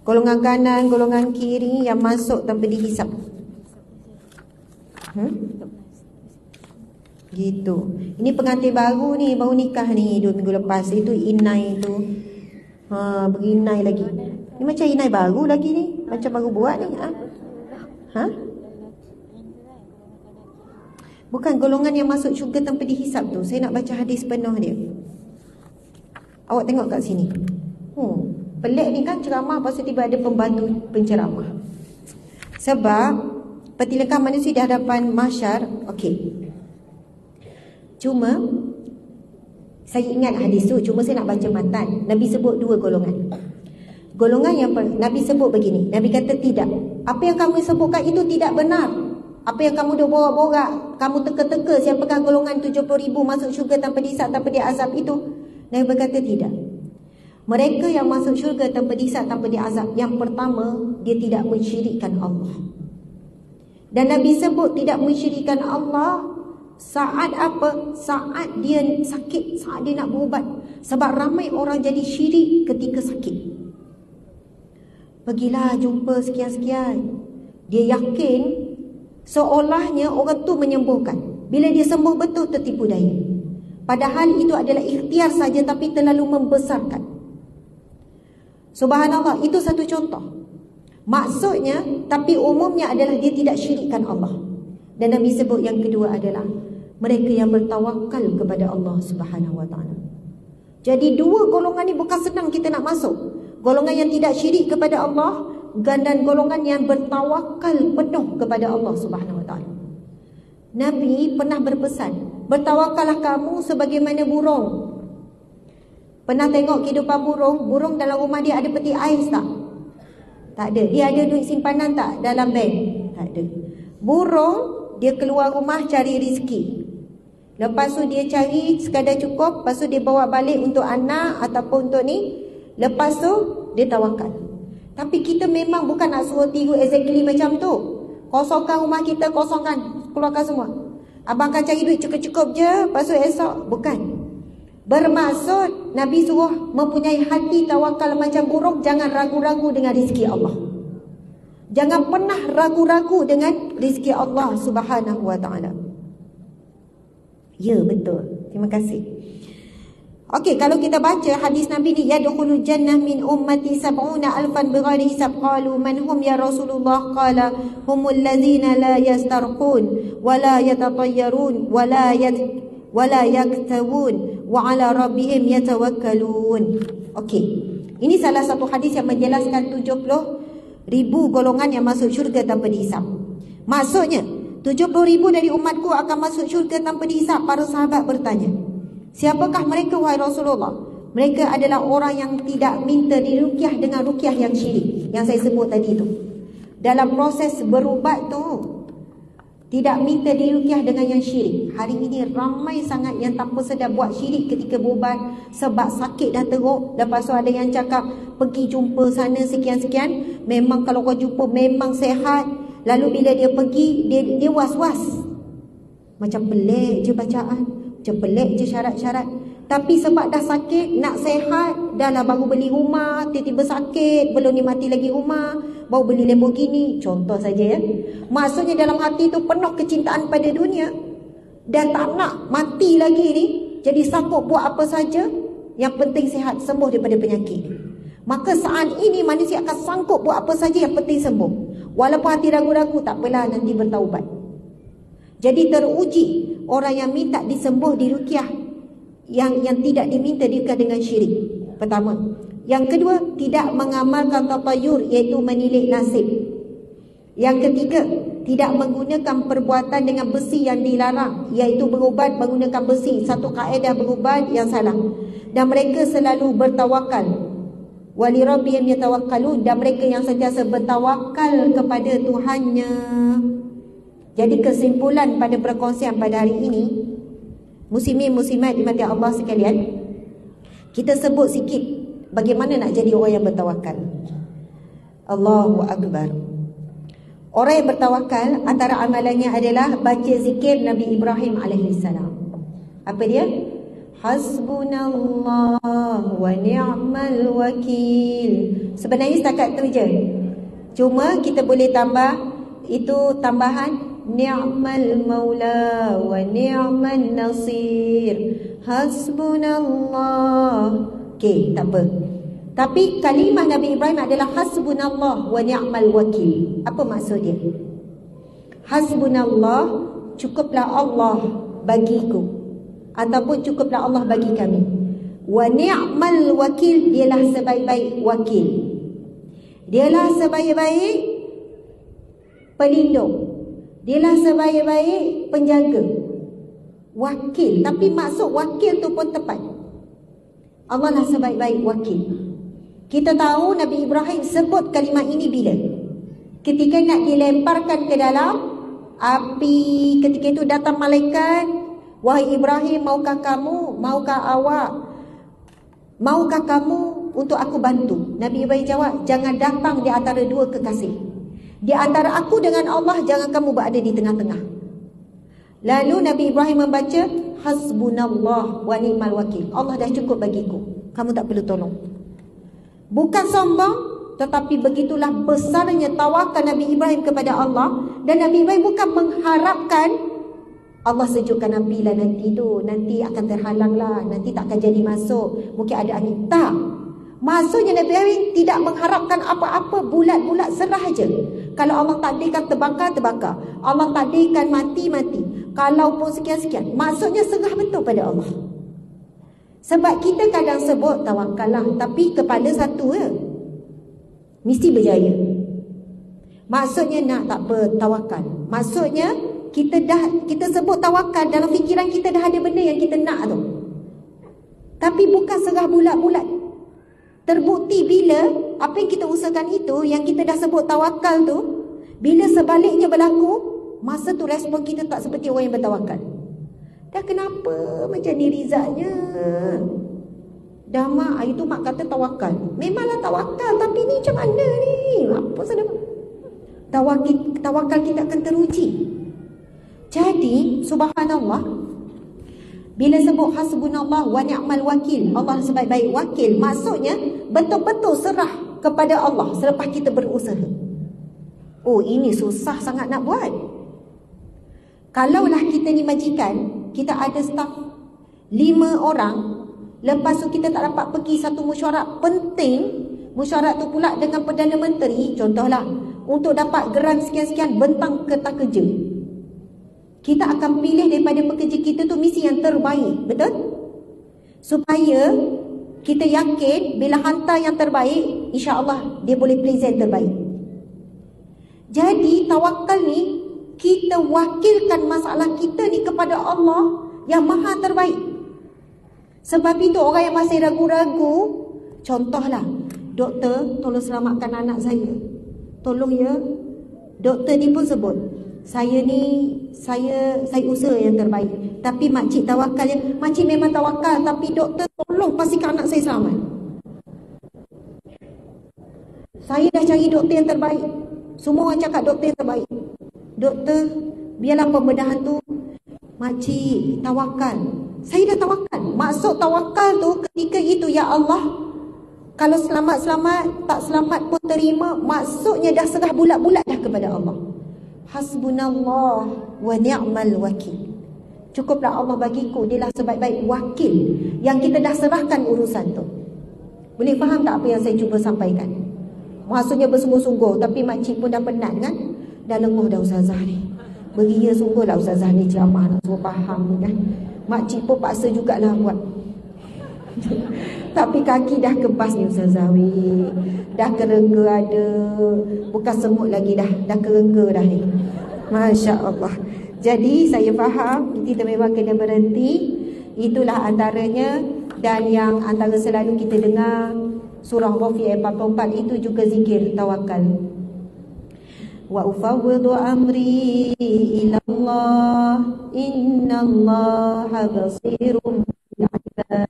S1: Golongan kanan, golongan kiri yang masuk tanpa dihisap. Gitu. Ini pengantin baru ni, baru nikah ni 2 minggu lepas. Itu inai tu. Berinai lagi. Ni macam inai baru lagi ni. Macam baru buat ni. Bukan golongan yang masuk syurga tanpa dihisap tu. Saya nak baca hadis penuh dia. Awak tengok kat sini. Pelik ni kan ceramah, lepas tu tiba ada pembantu penceramah. Sebab pertilakan manusia di hadapan mahsyar. Okey. Cuma saya ingat hadis tu, cuma saya nak baca matan. Nabi sebut 2 golongan. Golongan yang Nabi sebut begini. Nabi kata tidak. Apa yang kamu sebutkan itu tidak benar. Apa yang kamu dah borak-borak, kamu teka-teka siapakah golongan 70,000 masuk syurga tanpa dihisap, tanpa diazab itu. Nabi berkata tidak. Mereka yang masuk syurga tanpa dihisap, tanpa diazab, yang pertama, dia tidak mensyirikkan Allah. Dan Nabi sebut tidak mensyirikkan Allah saat apa? Saat dia sakit, saat dia nak berubat. Sebab ramai orang jadi syirik ketika sakit. Pergilah jumpa sekian-sekian. Dia yakin seolahnya orang tu menyembuhkan. Bila dia sembuh betul, tertipu daya. Padahal itu adalah ikhtiar saja, tapi terlalu membesarkan. Subhanallah, itu satu contoh. Maksudnya, tapi umumnya adalah dia tidak syirikkan Allah. Dan Nabi sebut yang kedua adalah mereka yang bertawakal kepada Allah Subhanahu Wa Taala. Jadi 2 golongan ni bukan senang kita nak masuk. Golongan yang tidak syirik kepada Allah dan golongan yang bertawakal penuh kepada Allah Subhanahu Wa Taala. Nabi pernah berpesan, bertawakallah kamu sebagaimana burung. Pernah tengok kehidupan burung? Burung dalam rumah dia ada peti ais tak? Tak ada. Dia ada duit simpanan tak dalam bank? Tak ada. Burung, dia keluar rumah cari rezeki. Lepas tu dia cari sekadar cukup. Lepas tu dia bawa balik untuk anak ataupun untuk ni. Lepas tu dia tawakal. Tapi kita memang bukan nak suruh tiru exactly macam tu. Kosongkan rumah kita, kosongkan, keluarkan semua. Abang akan cari duit cukup-cukup je, lepas tu esok. Bukan. Bermaksud Nabi suruh mempunyai hati tawakal macam burung. Jangan ragu-ragu dengan rezeki Allah. Jangan pernah ragu-ragu dengan rezeki Allah Subhanahu Wa Taala. Ya, betul. Terima kasih. Okey, kalau kita baca hadis Nabi ni, yadkhulul jannah min ummati 70,000 bighairi hisab. Qalu man hum ya Rasulullah? Qala humul ladzina la yastarqun wa la yatatayyarun wa la yaktawun wa ala rabbihim yatawakkalun. Okey. Ini salah satu hadis yang menjelaskan 70,000 golongan yang masuk syurga tanpa dihisab. Maksudnya 70,000 dari umatku akan masuk syurga tanpa dihisab. Para sahabat bertanya, siapakah mereka wahai Rasulullah? Mereka adalah orang yang tidak minta diruqyah dengan ruqyah yang syirik, yang saya sebut tadi tu. Dalam proses berubat tu, tidak minta diruqyah dengan yang syirik. Hari ini ramai sangat yang tanpa sedar buat syirik ketika berubat. Sebab sakit dah teruk. Lepas tu ada yang cakap, pergi jumpa sana sekian-sekian. Memang kalau kau jumpa memang sehat. Lalu bila dia pergi, dia was-was. Macam pelik je bacaan, macam pelik je syarat-syarat. Tapi sebab dah sakit, nak sehat, dah lah baru beli rumah, tiba-tiba sakit, belum nikmati lagi rumah, baru beli Lamborghini, contoh saja ya. Maksudnya dalam hati tu penuh kecintaan pada dunia, dan tak nak mati lagi ni. Jadi sanggup buat apa saja, yang penting sihat, sembuh daripada penyakit. Maka saat ini manusia akan sanggup buat apa saja, yang penting sembuh. Walaupun hati ragu-ragu, tak apalah, nanti bertaubat. Jadi teruji orang yang minta disembuh di ruqyah, yang tidak diminta diruqyah dengan syirik. Pertama. Yang kedua, tidak mengamalkan tatayur, iaitu menilik nasib. Yang ketiga, tidak menggunakan perbuatan dengan besi yang dilarang, iaitu berubat menggunakan besi. Satu kaedah berubat yang salah. Dan mereka selalu bertawakal. Wali rabbihim yatawakkalun, dan mereka yang sentiasa bertawakal kepada Tuhannya. Jadi kesimpulan pada perkongsian pada hari ini, muslimin muslimat dimati Allah sekalian, kita sebut sikit bagaimana nak jadi orang yang bertawakal. Allahu Akbar. Orang yang bertawakal, antara amalannya adalah baca zikir Nabi Ibrahim alaihissalam. Apa dia? Hasbunallah wa ni'mal wakil. Sebenarnya setakat tu je. Cuma kita boleh tambah itu tambahan ni'mal maula wa ni'man nasir. Hasbunallah. Okey, tak apa. Tapi kalimah Nabi Ibrahim adalah hasbunallah wa ni'mal wakil. Apa maksud dia? Hasbunallah, cukuplah Allah bagiku, ataupun cukuplah Allah bagi kami. Wa ni'mal wakil, dialah sebaik-baik wakil. Dialah sebaik-baik pelindung. Dialah sebaik-baik penjaga. Wakil, tapi maksud wakil tu pun tepat. Allah lah sebaik-baik wakil. Kita tahu Nabi Ibrahim sebut kalimah ini bila? Ketika nak dilemparkan ke dalam api. Ketika itu datang malaikat, wahai Ibrahim, maukah kamu, maukah awak, maukah kamu untuk aku bantu? Nabi Ibrahim jawab, jangan datang di antara dua kekasih. Di antara aku dengan Allah, jangan kamu berada di tengah-tengah. Lalu Nabi Ibrahim membaca hasbunallah wa ni'mal wakil. Allah dah cukup bagiku, kamu tak perlu tolong. Bukan sombong, tetapi begitulah besarnya tawakal Nabi Ibrahim kepada Allah. Dan Nabi Ibrahim bukan mengharapkan Allah sejukkan api lah nanti tu, nanti akan terhalang lah, nanti tak akan jadi masuk, mungkin ada angin. Tak. Maksudnya Nabi Ibrahim tidak mengharapkan apa-apa, bulat-bulat, serah je. Kalau Allah takdirkan terbakar, terbakar. Allah takdirkan mati, mati. Kalau pun sekian-sekian. Maksudnya serah betul pada Allah. Sebab kita kadang sebut tawakal lah, tapi kepala satu je, mesti berjaya. Maksudnya nak tak apa, tawakal. Maksudnya kita sebut tawakal, dalam fikiran kita dah ada benda yang kita nak tu. Tapi bukan serah bulat-bulat. Terbukti bila apa yang kita usahakan itu, yang kita dah sebut tawakal tu, bila sebaliknya berlaku, masa tu respon kita tak seperti orang yang bertawakal. Dah kenapa macam ni Rizaknya? Dah mak, itu mak kata tawakal. Memanglah tawakal, tapi ni macam mana ni? Apa sahaja? Tawakal kita akan teruji. Jadi, subhanallah, bila sebut hasbunallah wa ni'mal wakil, Allah sebaik-baik wakil, maksudnya betul-betul serah kepada Allah selepas kita berusaha. Oh, ini susah sangat nak buat. Kalaulah kita ni majikan, kita ada staf 5 orang, lepas tu kita tak dapat pergi satu mesyuarat penting, mesyuarat tu pula dengan Perdana Menteri, contohlah, untuk dapat geran sekian-sekian, bentang kertas kerja. Kita akan pilih daripada pekerja kita tu misi yang terbaik, betul? Supaya kita yakin bila hantar yang terbaik, insya-Allah dia boleh present terbaik. Jadi tawakal ni, kita wakilkan masalah kita ni kepada Allah yang maha terbaik. Sebab itu orang yang masih ragu-ragu, contohlah, doktor tolong selamatkan anak saya, tolong ya. Doktor ni pun sebut, saya usaha yang terbaik, tapi makcik tawakal ya. Makcik memang tawakal, tapi doktor tolong pastikan anak saya selamat. Saya dah cari doktor yang terbaik, semua orang cakap doktor yang terbaik. Doktor, biarlah pembedahan tu, makcik tawakal. Saya dah tawakal. Maksud tawakal tu ketika itu, ya Allah, kalau selamat-selamat, tak selamat pun terima. Maksudnya dah serah bulat-bulat dah kepada Allah. Hasbunallah wa ni'mal wakil. Cukuplah Allah bagiku, dialah sebaik-baik wakil yang kita dah serahkan urusan tu. Boleh faham tak apa yang saya cuba sampaikan? Maksudnya bersungguh-sungguh, tapi makcik pun dah penat kan? Dah lenguh dah ustazah ni. Beria sungguh lah ustazah ni ceramah nak suruh faham ni kan. Makcik pun paksa jugalah buat. Tapi kaki dah kebas ni ustazah weh. Dah kerengga ada. Bukan semut lagi dah kerengga dah ni. Masya Allah. Jadi saya faham kita memang kena berhenti. Itulah antaranya. Dan yang antara selalu kita dengar surah Rafi ayat 44 itu juga zikir tawakal. Wa ufawwidu amri ila Allah innallaha basirun bil ibad.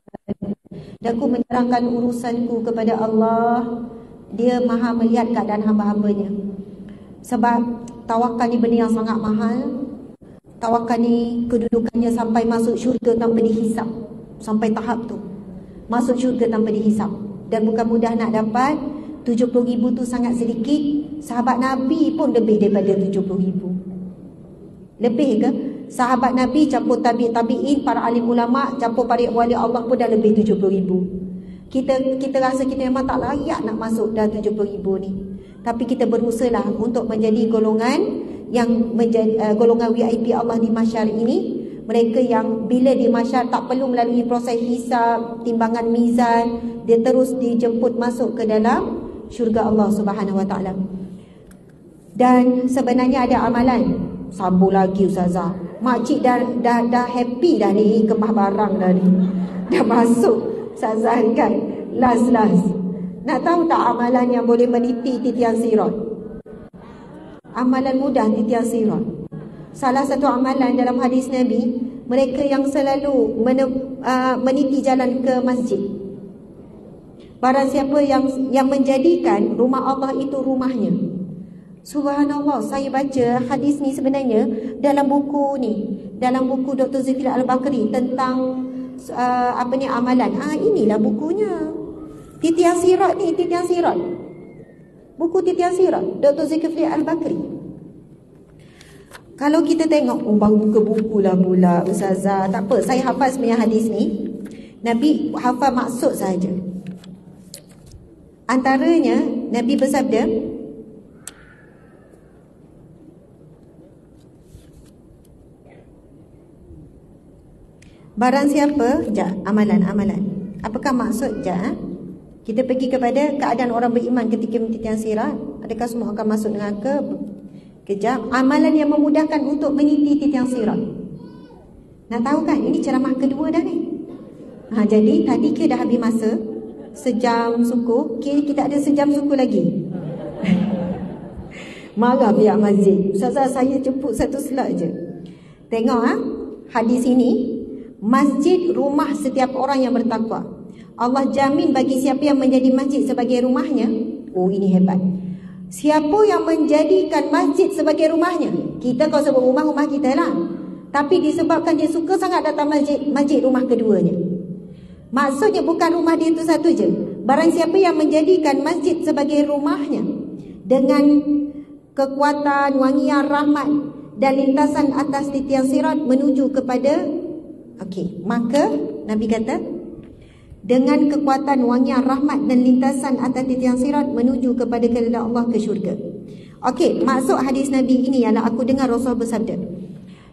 S1: Dan aku menyerahkan urusanku kepada Allah, dia maha melihat keadaan hamba-hambanya. Sebab tawakal ni benda yang sangat mahal. Tawakal ni kedudukannya sampai masuk syurga tanpa dihisap. Sampai tahap tu, masuk syurga tanpa dihisap. Dan bukan mudah nak dapat. 70,000 tu sangat sedikit. Sahabat Nabi pun lebih daripada 70,000. Lebih ke? Sahabat Nabi campur tabi'in, para alim ulama, campur para wali Allah pun dah lebih 70,000. Kita rasa kita memang tak layak nak masuk dah 70,000 ni. Tapi kita berusahalah untuk menjadi golongan yang menjadi golongan VIP Allah di mahsyar ini. Mereka yang bila di mahsyar tak perlu melalui proses hisab, timbangan mizan, dia terus dijemput masuk ke dalam syurga Allah Subhanahu Wa Taala. Dan sebenarnya ada amalan. Sambung lagi Ustazah. Makcik dah happy dah ni, kemah barang dah ni. Dah masuk Ustazah kan. Last. Nak tahu tak amalan yang boleh meniti titian sirat? Amalan mudah titian sirat. Salah satu amalan dalam hadis Nabi, mereka yang selalu meniti jalan ke masjid. Barang siapa yang menjadikan rumah Allah itu rumahnya. Subhanallah, saya baca hadis ni sebenarnya dalam buku ni, dalam buku Dr. Zulkifli Al-Bakri tentang amalan. Inilah bukunya. Titian sirat ni, titian sirat. Buku titian sirat Dr. Zulkifli Al-Bakri. Kalau kita tengok, baru buka buku lah pula Ustazah. Tak apa, saya hafal sebenarnya hadis ni. Nabi hafal maksud saja. Antaranya Nabi bersabda, barang siapa, amalan. Apakah maksud kita pergi kepada keadaan orang beriman ketika mentitian sirat. Adakah semua akan masuk dengan kejap? Amalan yang memudahkan untuk meniti titian sirat. Nak tahu kan? Ini ceramah kedua dah ni. Jadi tadi kita dah habis masa sejam suku. Kita ada sejam suku lagi. Marah pihak masjid. Ustazah, saya jemput satu slide je. Tengok hadis ini. Masjid rumah setiap orang yang bertakwa. Allah jamin bagi siapa yang menjadi masjid sebagai rumahnya. Oh, ini hebat. Siapa yang menjadikan masjid sebagai rumahnya? Kita kalau sebut rumah kita lah. Tapi disebabkan dia suka sangat datang masjid rumah keduanya. Maksudnya bukan rumah dia itu satu je. Barang siapa yang menjadikan masjid sebagai rumahnya dengan kekuatan, wangian rahmat dan lintasan atas titian sirat menuju kepada maka Nabi kata, dengan kekuatan wangian rahmat dan lintasan atas titian sirat menuju kepada keridaan Allah ke syurga. Maksud hadis Nabi ini ialah, aku dengar Rasul bersabda,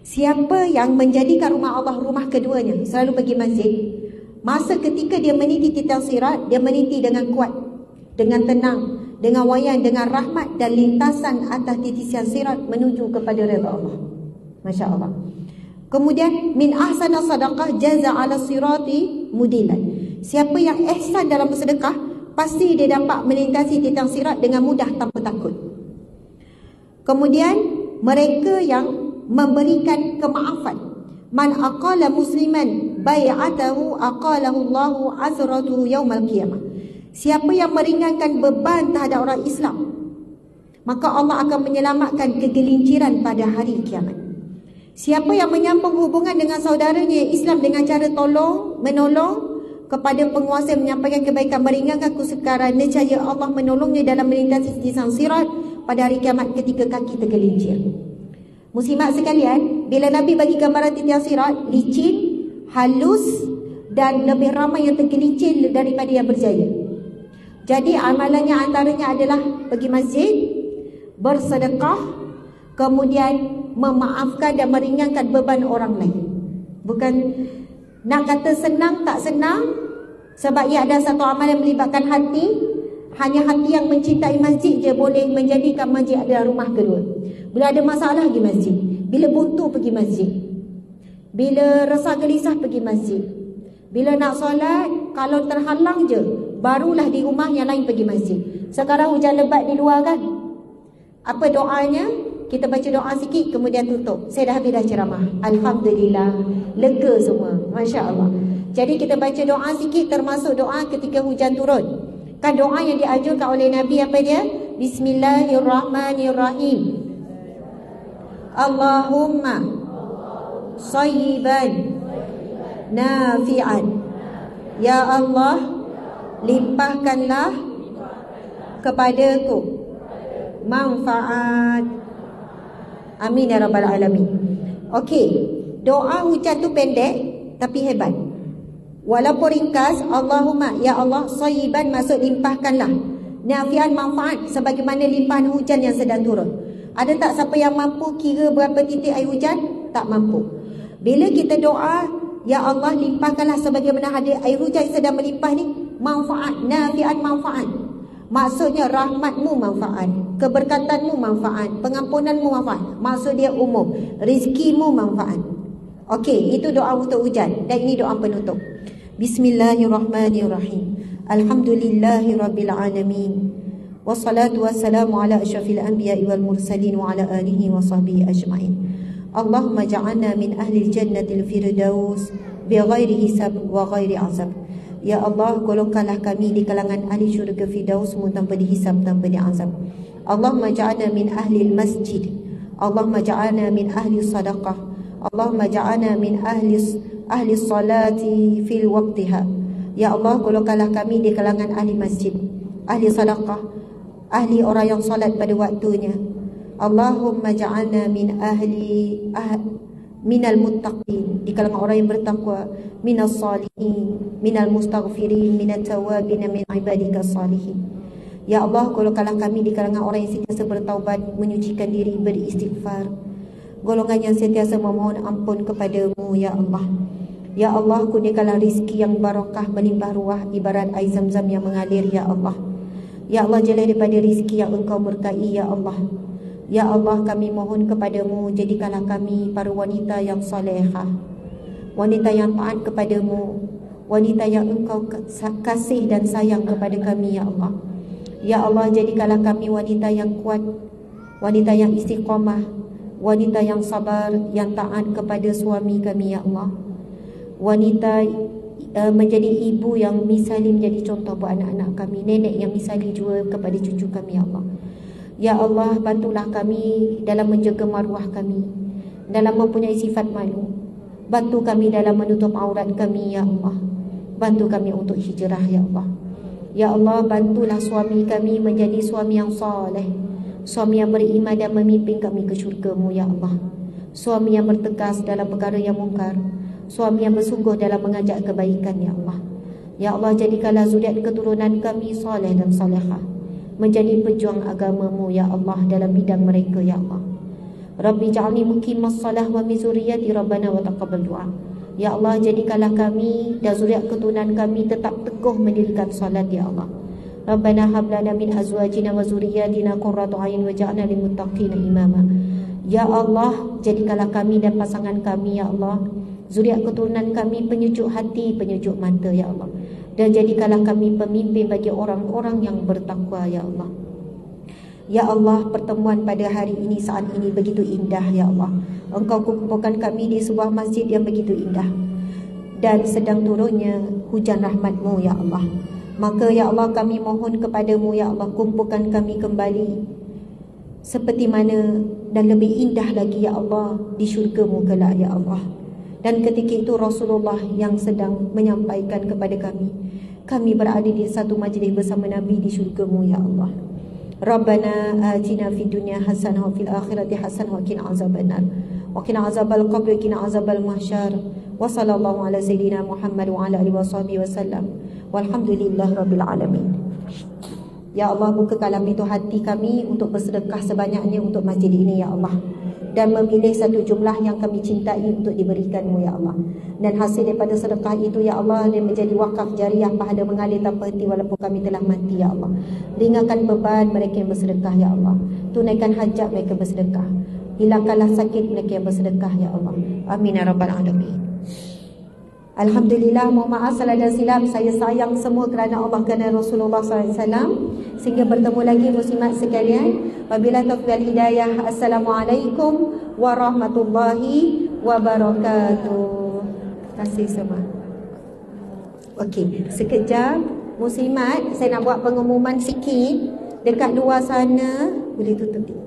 S1: siapa yang menjadikan rumah Allah rumah keduanya, selalu pergi masjid, masa ketika dia meniti titian sirat, dia meniti dengan kuat, dengan tenang, dengan wayan, dengan rahmat dan lintasan atas titian sirat menuju kepada redha Allah. Masya Allah. Kemudian min ahsana sadaqah jaza ala sirati mudilan. Siapa yang ihsan dalam bersedekah, pasti dia dapat melintasi titian sirat dengan mudah tanpa takut. Kemudian mereka yang memberikan kemaafan, man aqala musliman bai'atahu aqalahu Allahu azratuhu yaumal qiyamah. Siapa yang meringankan beban terhadap orang Islam, maka Allah akan menyelamatkan kegelinciran pada hari kiamat. Siapa yang menyambung hubungan dengan saudaranya Islam dengan cara menolong kepada penguasa, menyampaikan kebaikan, meringankan kesukaran, nescaya Allah menolongnya dalam melintasi titian sirat pada hari kiamat ketika kaki tergelincir. Muslimat sekalian, bila Nabi bagi gambaran titian sirat, licin, halus dan lebih ramai yang tergelincir daripada yang berjaya. Jadi amalannya antaranya adalah pergi masjid, bersedekah, kemudian memaafkan dan meringankan beban orang lain. Bukan nak kata senang, tak senang, sebab ia ada satu amalan yang melibatkan hati. Hanya hati yang mencintai masjid je boleh menjadikan masjid adalah rumah kedua. Bila ada masalah pergi masjid, bila buntu pergi masjid, bila resah gelisah pergi masjid, bila nak solat, kalau terhalang je, barulah di rumah yang lain pergi masjid. Sekarang hujan lebat di luar kan, apa doanya? Kita baca doa sikit, kemudian tutup. Saya dah habis dah ceramah. Alhamdulillah, lega semua. Masya Allah. Jadi kita baca doa sikit, termasuk doa ketika hujan turun. Kan doa yang diajarkan oleh Nabi apa dia? Bismillahirrahmanirrahim. Allahumma sayyiban nafi'an. Ya Allah, limpahkanlah kepadaku manfaat. Amin ya rabbal alamin. Okey, doa hujan tu pendek tapi hebat. Walaupun ringkas, Allahumma, ya Allah, sayyiban maksud limpahkanlah, nafi'an manfaat sebagaimana limpahan hujan yang sedang turun. Ada tak siapa yang mampu kira berapa titik air hujan? Tak mampu. Bila kita doa, ya Allah, limpahkanlah sebagaimana ada air hujan yang sedang melimpah ni, manfaat, nafi'an manfaat. Maksudnya rahmatmu manfaat, keberkatanmu manfaat, pengampunanmu manfaat. Maksud dia umum, rizkimu manfaat. Okey, itu doa untuk hujan. Dan ini doa penutup. Bismillahirrahmanirrahim. Alhamdulillahi rabbil alamin. Wassalatu wassalamu ala asyrafil anbiya'i wal mursalin wa ala alihi wa sahbihi ajma'in. Allahumma ja'alna min ahli jannatil firdaus bighairi hisab wa ghairi azab. Ya Allah, golongkanlah kami di kalangan ahli syurga Firdaus tanpa dihisab, tanpa diazab. Allahumma ja'alna min ahli masjid. Allahumma ja'alna min ahli sadaqah. Allahumma ja'alna min ahli salati fil waqtiha. Ya Allah, golongkanlah kami di kalangan ahli masjid, ahli sadaqah, ahli orang yang salat pada waktunya. Allahumma ja'alna min minal muttaqin, di kalangan orang yang bertakwa, minas salihin, minal mustaghfirin, minat tawabin, min ibadika salihin. Ya Allah, golongkanlah kami di kalangan orang yang sentiasa bertaubat, menyucikan diri, beristighfar, golongan yang sentiasa memohon ampun kepadamu, ya Allah. Ya Allah, kurniakanlah rizki yang barakah, melimpah ruah, ibarat air zam-zam yang mengalir, ya Allah. Ya Allah, jala daripada rizki yang Engkau berkahi, ya Allah. Ya Allah, kami mohon kepadamu, jadikanlah kami para wanita yang salehah, wanita yang taat kepadamu, wanita yang Engkau kasih dan sayang kepada kami, ya Allah. Ya Allah, jadikanlah kami wanita yang kuat, wanita yang istiqamah, wanita yang sabar, yang taat kepada suami kami, ya Allah. Wanita menjadi ibu yang misali, menjadi contoh buat anak-anak kami, nenek yang misali juga kepada cucu kami, ya Allah. Ya Allah, bantulah kami dalam menjaga maruah kami, dalam mempunyai sifat malu. Bantu kami dalam menutup aurat kami, ya Allah. Bantu kami untuk hijrah, ya Allah. Ya Allah, bantulah suami kami menjadi suami yang soleh, suami yang beriman dan memimpin kami ke syurga-Mu, ya Allah. Suami yang bertegas dalam perkara yang mungkar, suami yang bersungguh dalam mengajak kebaikan, ya Allah. Ya Allah, jadikanlah zuriat keturunan kami soleh dan solehah, menjadi pejuang agama-Mu, ya Allah, dalam bidang mereka, ya Allah. Rabbi ja'alni muqimas salah wa min zurriyyati rabbana wa taqabbal du'a. Ya Allah, jadikanlah kami dan zuriat keturunan kami tetap teguh mendirikan salat, ya Allah. Rabbana hab lana min azwajina wa zurriyyatina qurrata a'yun waj'alna lil muttaqina imama. Ya Allah, jadikanlah kami dan pasangan kami, ya Allah, zuriat keturunan kami penyejuk hati, penyejuk mata, ya Allah. Dan jadikanlah kami pemimpin bagi orang-orang yang bertakwa, ya Allah. Ya Allah, pertemuan pada hari ini, saat ini begitu indah, ya Allah. Engkau kumpulkan kami di sebuah masjid yang begitu indah, dan sedang turunnya hujan rahmat-Mu, ya Allah. Maka ya Allah, kami mohon kepadamu, ya Allah, kumpulkan kami kembali seperti mana dan lebih indah lagi, ya Allah, di syurga-Mu kelak, ya Allah. Dan ketika itu Rasulullah yang sedang menyampaikan kepada kami berada di satu majlis bersama Nabi di syurga-Mu, ya Allah. Rabbana atina fid dunya hasanah wa fil akhirati hasanah wa qina azabannar wa qina azabal qabr wa qina azabal mahsyar. Wa sallallahu ala sayyidina Muhammad wa ala alihi washabihi wasallam. Walhamdulillahi rabbil alamin. Ya Allah, bukakanlah pintu hati kami untuk bersedekah sebanyaknya untuk masjid ini, ya Allah. Dan memilih satu jumlah yang kami cintai untuk diberikan-Mu, ya Allah. Dan hasil daripada sedekah itu, ya Allah, dia menjadi wakaf jariah, pahala mengalir tanpa henti walaupun kami telah mati, ya Allah. Ringankan beban mereka yang bersedekah, ya Allah. Tunaikan hajat mereka bersedekah. Hilangkanlah sakit mereka yang bersedekah, ya Allah. Amin ya rabbal alamin. Alhamdulillah, mohon maaf salah dan silap. Saya sayang semua kerana Allah, kerana Rasulullah SAW. Sehingga bertemu lagi muslimat sekalian. Wabillahi taufiq wal hidayah. Assalamualaikum warahmatullahi wabarakatuh. Terima kasih semua. Okey, sekejap muslimat, saya nak buat pengumuman sikit. Dekat luar sana, boleh tutup dia.